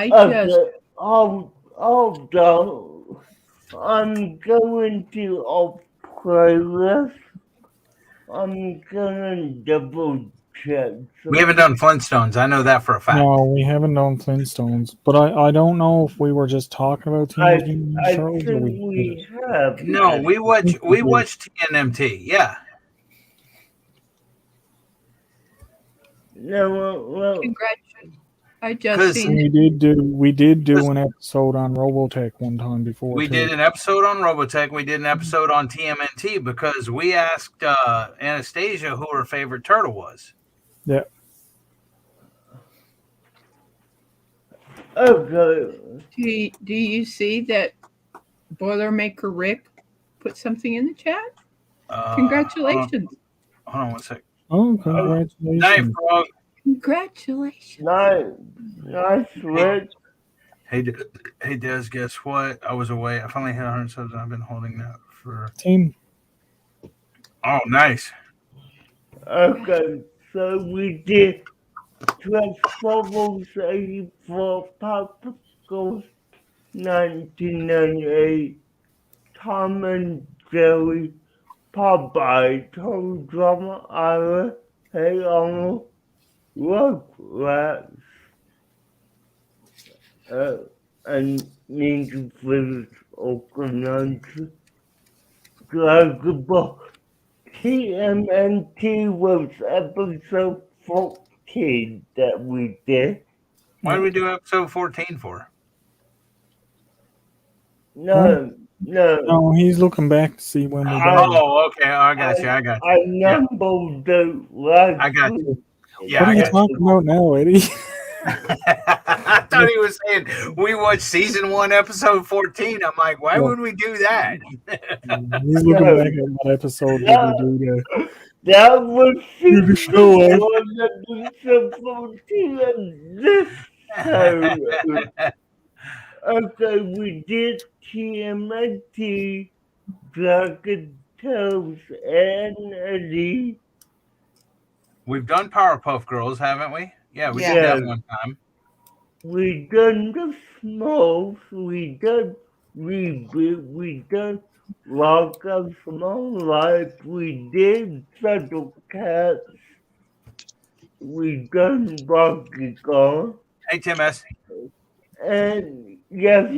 just Okay, hold on. I'm going to our playlist. I'm gonna double check. We haven't done Flintstones. I know that for a fact. No, we haven't done Flintstones, but I don't know if we were just talking about Teenage Mutant Ninja I Turtles or think we did we it. have. No, we watched TNMT. Yeah. No, well, congratulations. I just 'Cause seen We did do an episode on Robotech one time before. we too. did an episode on Robotech. We did an episode on TMNT because we asked Anastasia who her favorite turtle was. Yeah. okay. do you see that Boilermaker Rick put something in the chat? Congratulations. Hold on one sec. Oh, congratulations. Night Frog. Congratulations. Nice, Rick. Hey, Des, guess what? I was away. I finally hit 100 subs and I've been holding that for. Team. Oh, nice. Okay, so we did Transformers 84, Popsicles 1998, Tom and Jerry, Popeye, Total Drama Island, Hey Arnold, Rugrats, and Ninja Village Organizer, Dragon Ball. TMNT was episode 14 that we did. Why did we do episode 14 for? No. No, he's looking back to see when we did it. Oh, okay. I got you. I numbered the last I got you. Yeah, What are I you got talking about now, Eddie? I thought he was saying we watched season 1, episode 14. I'm like, why would we do that? He's looking back at what episode did we do there. That was You show us. episode 14 and this time. Okay, we did TMNT, Dragon Tales, and Eddie. We've done Powerpuff Girls, haven't we? Yeah, we did Yeah. that one time. We done the Smalls, we done Reboot, we done Rock of Small Life, we did Thundercats, we done Rocky Gone. Hey, Tim S. And yes,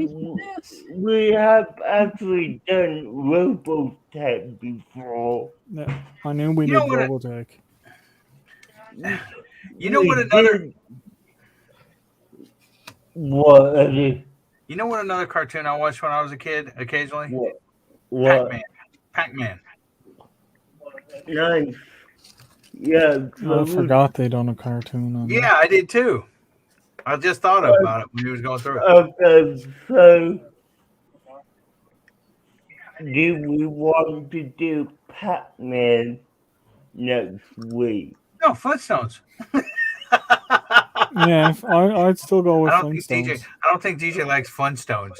we have actually done Robotech before. Yeah, I knew we You did know what Robotech. You know We what another did- What, Eddie? You know what another cartoon I watched when I was a kid occasionally? What? Pac-Man. Nice. Yeah. I forgot they done a cartoon on Yeah, I did too. I just thought about it when he was going through it. Okay, so do we want to do Pac-Man next week? No, Flintstones. Yeah, I'd still go with I don't Flintstones. think DJ likes Flintstones.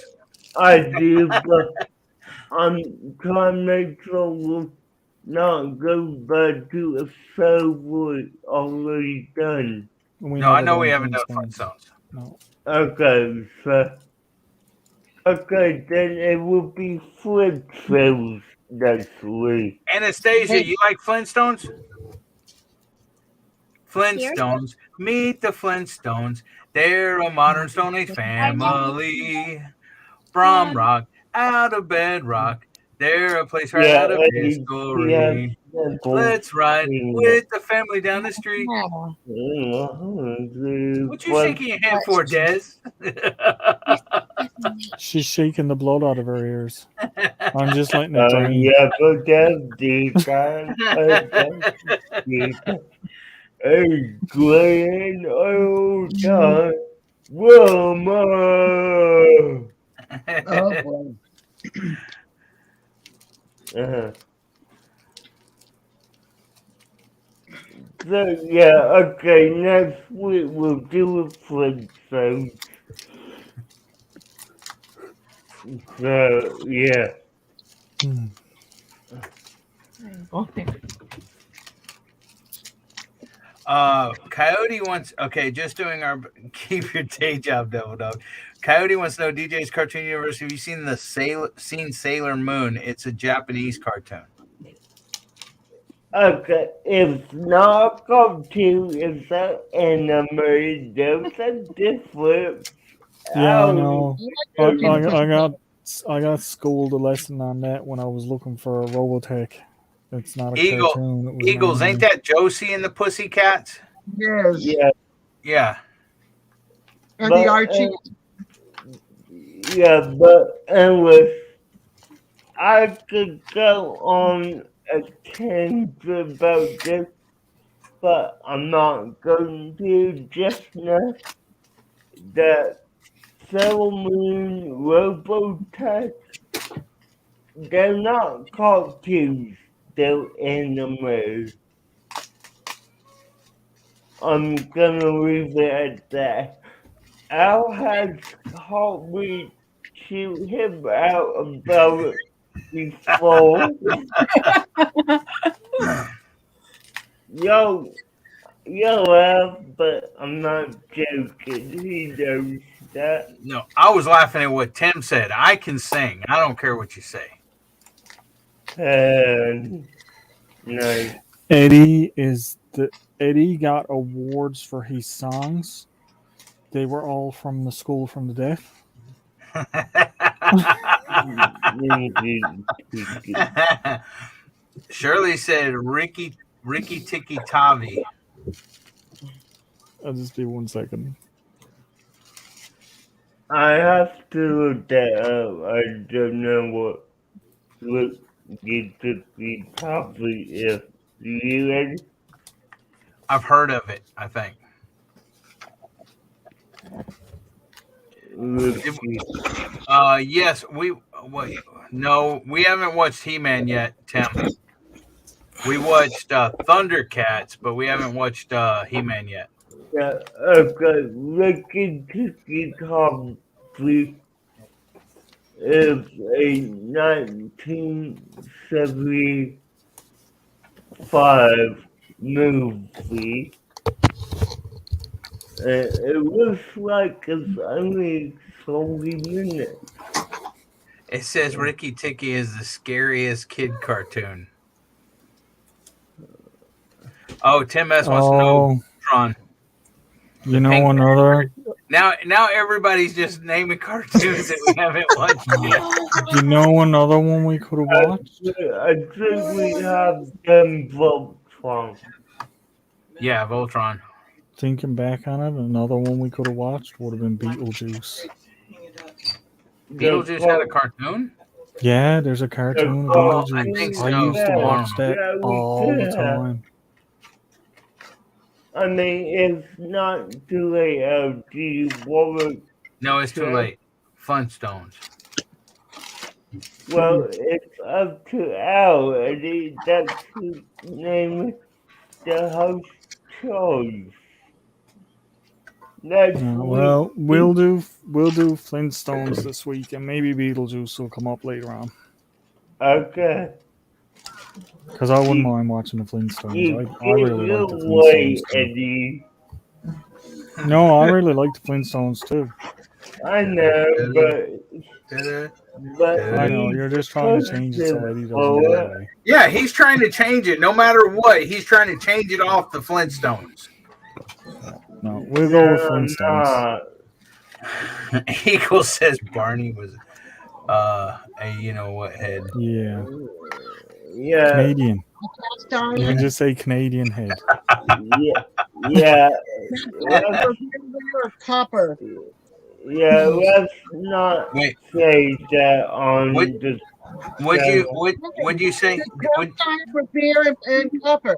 I do, but I'm trying to make sure we're not go back to a show we already done. No, I know we haven't done Flintstones. No. Okay, so then it will be Flintstones next week. Anastasia, you like Flintstones? Flintstones, meet the Flintstones. They're a modern Stone Age family. From rock, out of bedrock. They're a place right out of history. Let's ride with the family down the street. What you shaking your head for, Des? She's shaking the blood out of her ears. I'm just letting it drain. Yeah, but that's deep. Hey, Glenn, old time, Wilma. Oh boy. So, yeah, okay, next week we'll do a Flintstones. So, yeah. Coyote wants just doing our keep your day job, Devil Dog. Coyote wants to know DJ's Cartoon Universe. Have you seen Sailor Moon? It's a Japanese cartoon. Okay, it's not a cartoon, it's an anime. There's a difference. Yeah, I know. I got schooled a lesson on that when I was looking for a Robotech. It's not a cartoon. It was Eagles, ain't that Josie and the Pussycats? Yes. Yeah. Yeah. And the Archie. Yeah, but anyway, I could go on a tangent about this, but I'm not going to just now. That Sailor Moon, Robotech, they're not cartoons, they're anime. I'm gonna leave it at that. Al has called me to him out about it before. Yo, Al, but I'm not joking. He knows that. No, I was laughing at what Tim said. I can sing. I don't care what you say. No. Eddie got awards for his songs. They were all from the School from the Deaf. Shirley said Ricky Tikki Tavi. I'll just be 1 second. I have to look that up. I don't know what Ricky Tikki Tavi is. You ready? I've heard of it, I think. Yes, we haven't watched He-Man yet, Tim. We watched Thundercats, but we haven't watched He-Man yet. Yeah, okay. Ricky Tikki Tavi is a 1975 movie. It looks like it's only 20 minutes. It says Ricky Tikki is the scariest kid cartoon. Oh, Tim S wants to know Tron. You know another. Now everybody's just naming cartoons that we haven't watched yet. You know another one we could have watched? I think we have them Voltron. Yeah, Voltron. Thinking back on it, another one we could have watched would have been Beetlejuice. Beetlejuice had a cartoon? Yeah, there's a cartoon of Beetlejuice. I think so. I used to watch that all the time. I mean, it's not too late. Do you want No, it's too late. Flintstones. Well, it's up to Al. That's his name. The host chose. Well, we'll do Flintstones this week, and maybe Beetlejuice will come up later on. Okay. Because I wouldn't mind watching the Flintstones. I really like the Flintstones too. Eddie. No, I really like the Flintstones too. I know, but I know you're just trying to change it so Eddie doesn't go away. Yeah, he's trying to change it. No matter what, he's trying to change it off the Flintstones. No, we'll go with Flintstones. Eagle says Barney was a you know what head. Yeah. Yeah. Canadian. You can just say Canadian head. Yeah. Copper. Yeah, let's not Wait, say that on what the would you show. would you say? There's time for beer and copper.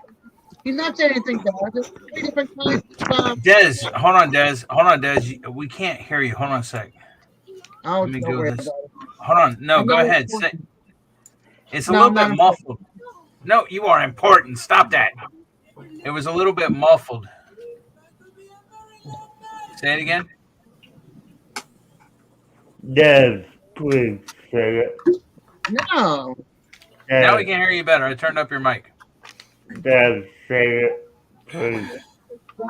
He's not saying anything bad. There's 3 different kinds of Des, hold on, Des. We can't hear you. Hold on a sec. oh, Let me don't go worry this. about it. Hold on. No, I'm go not ahead. Say, important. it's a No, little I'm bit not important. muffled. No, you are important. Stop that. It was a little bit muffled. Say it again. Dev, please say it. No. Now we Dev, can hear you better. I turned up your mic. Dev, say it, please.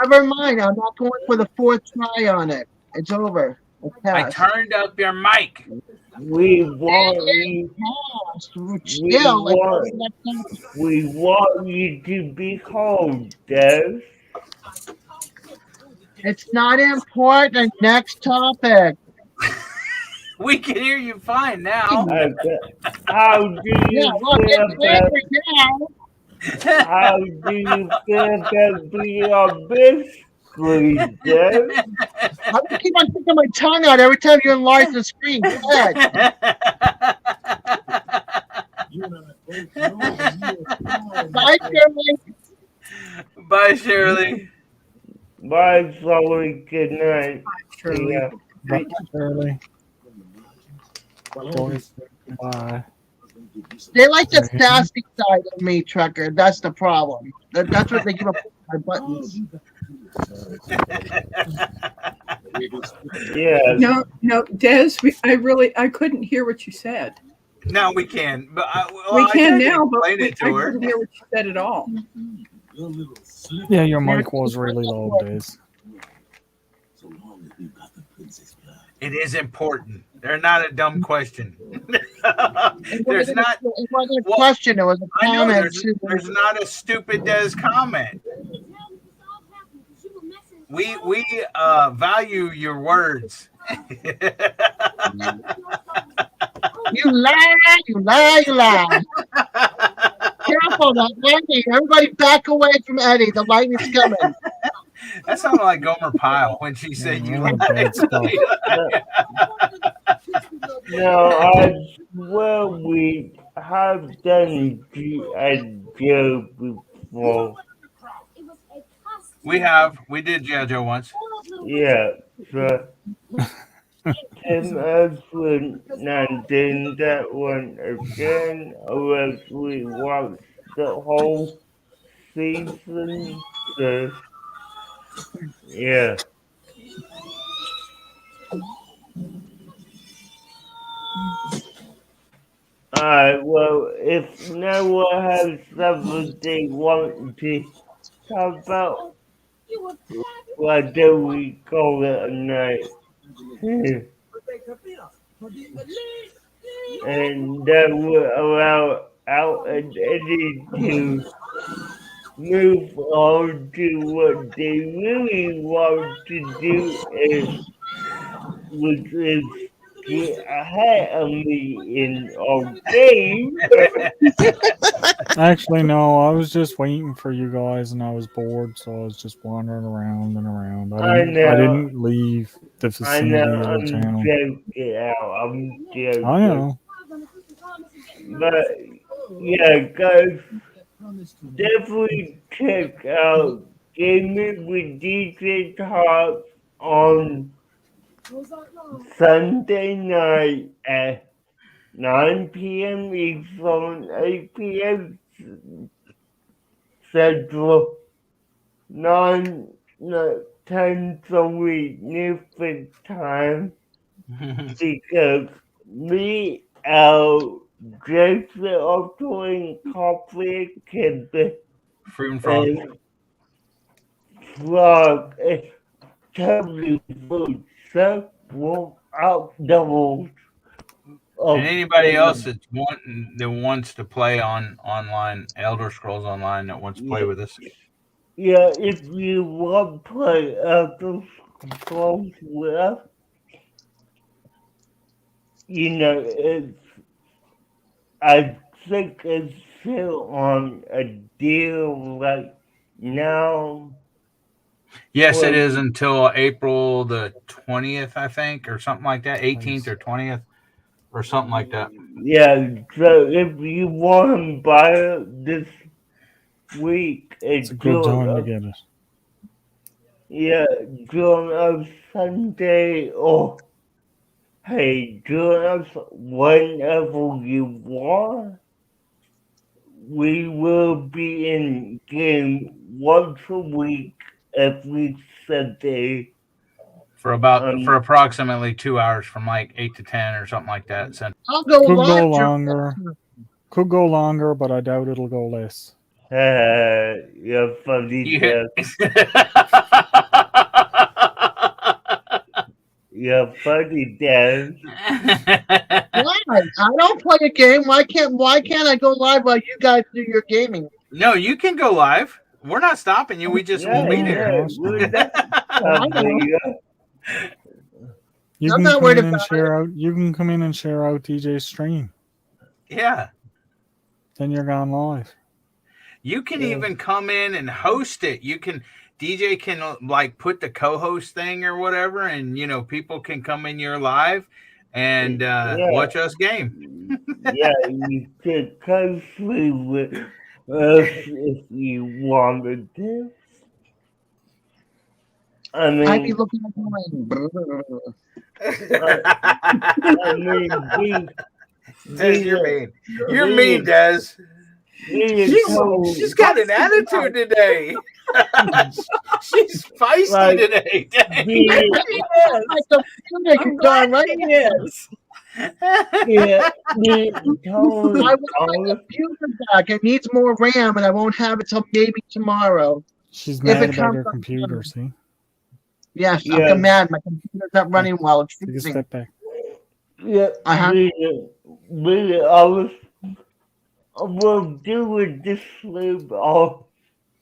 Never mind. I'm not going for the 4th try on it. It's over. It's I passed. turned up your mic. We want you. Passed. We Still, want you to be home, Dev. it's not important. Next topic. We can hear you fine now. Okay. How do Yeah, you look, feel it's about? angry now. How do you feel about being on this screen, Dev? I'm gonna keep on sticking my tongue out every time you enlarge the screen. Go ahead. Bye, Shirley. Bye, Shirley. Bye, Zoe. Good night. Shirley. Yeah. Bye, Shirley. Boys, bye. They like the sassy side of me, Trucker. That's the problem. That's what they give up my buttons. Yeah. No, Des, I couldn't hear what you said. Now we can. But We I can tried to now, but explain it to I her. couldn't hear what you said at all. Yeah, your mic was really low, Des. It is important. They're not a dumb question. It There's wasn't not. a Well, question. It was a I know comment. there's not a stupid Des comment. We value your words. You lie, you lie, you lie. Careful, that lightning. Everybody back away from Eddie. The lightning's coming. That sounded like Gomer Pyle when she said you Oh, bad stuff. No, I swear we have done a Joe before. We did Joe once. Yeah, so Tim Edwin not doing that one again unless we watch the whole season. So, yeah. Alright, well, if no one has something they want to talk about, why don't we call it a night? And that will allow Al and Eddie to move on to what they really want to do, which is get ahead of me in our game. Actually, no, I was just waiting for you guys and I was bored, so I was just wandering around and around. I I know. didn't leave the I vicinity know, of the I'm channel. joking, Al. I'm joking. I know. But, yeah, guys, definitely check out Gaming with DJ Talk on Sunday night at 9 p.m. Eastern, 8 p.m. Central, 10 a week Newfoundland time, because me, Jason Otto and Coffee Kid Fruit and Frog. and Frog is totally food several outdoors. And anybody else that wants to play online, Elder Scrolls Online, that wants to play with us. Yeah, if you want to play Elder Scrolls with us, I think it's still on a deal right now. Yes, it is until April the 20th, I think, or something like that. 18th or 20th, or something like that. Yeah, so if you want to buy it this week, It's a good time to get it. Yeah, during a Sunday or during us whenever you want. We will be in game once a week every Sunday. For approximately 2 hours, from like 8 to 10 or something like that. So I'll go Could live. go longer. Could go longer, but I doubt it'll go less. You're funny, Dad. You're funny, Dad. Why? I don't play a game. Why can't I go live while you guys do your gaming? No, you can go live. We're not stopping you. We just won't be there. We're not stopping you. You I'm can not come worried in and about share out. You can come in and share out DJ's stream. Yeah. Then you're gone live. You can even come in and host it. DJ can like put the co-host thing or whatever, and people can come in your live and watch us game. Yeah, you could come stream with us if you wanted to. I I'd be mean, looking at you're mean. You're mean, Des. She's got an attitude today. She's feisty today. Yes. Yeah, I want my computer back. It needs more RAM, and I won't have it till maybe tomorrow. She's mad about her computer, see? Yes, I'm mad. My computer's not running well. It's Take a step back. Yeah, I will do it this way. All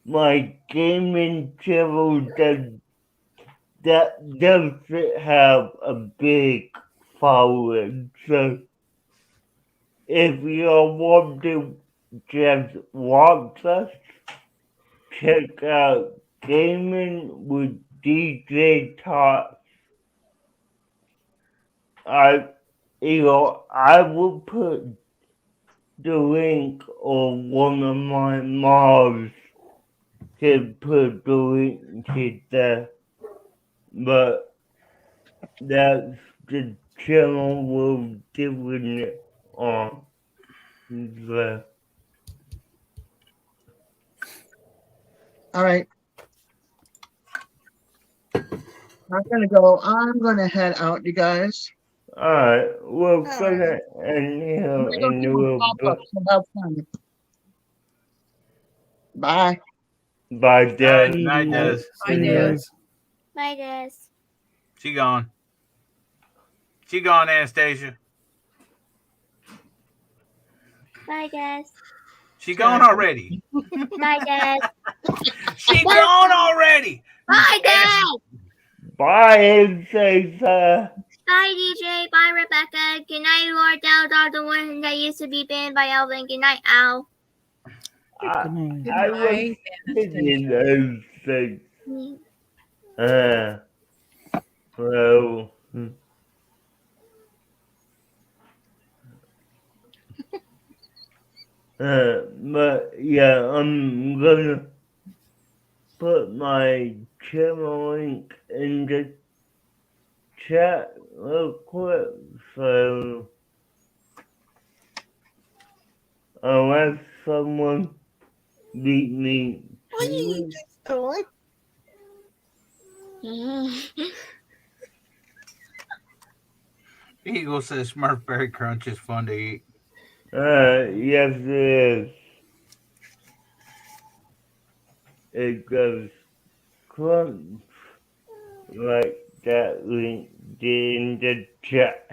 my gaming channel that doesn't have a big following. So if you want to just watch us, check out Gaming with DJ Todd. I will put the link on one of my mobs to put the link to that, but that's the channel we're doing it on. All right. I'm gonna head out, you guys. Alright, we're gonna end here in a little bit. Have fun. Bye. Bye, Dad. Night, Des. Bye, Des. Bye, Des. She gone. She gone, Anastasia. Bye, Des. She gone already. Bye, Des. She gone already. Bye, Des. Bye, Anastasia. Bye, DJ. Bye, Rebecca. Good night, Lord Del, the one that used to be banned by Alvin. Good night, Al. I was thinking those things. Well. But yeah, I'm gonna put my channel link in the chat real quick. So unless someone beat me What are you just doing? Eagle says Smurfberry Crunch is fun to eat. Yes, it is. It goes crunch like that link in the chat.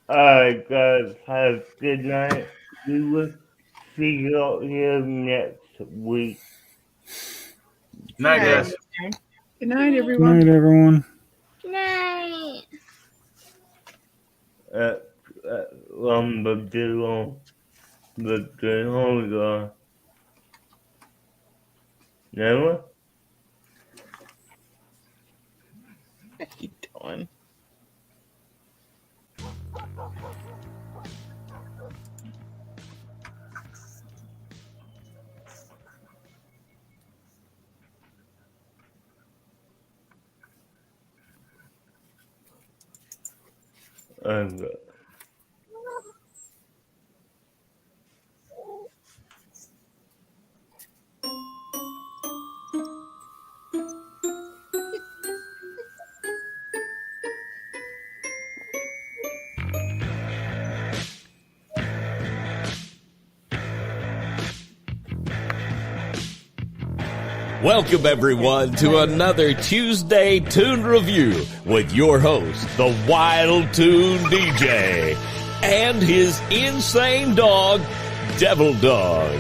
Alright, guys, have a good night. We will see you out here next week. Night, Des. Good night, everyone. Good night, everyone. Good night. Hold on. Never? What are you doing? And Welcome, everyone, to another Tuesday Toon Review with your host, the Wild Toon DJ, and his insane dog, Devil Dog.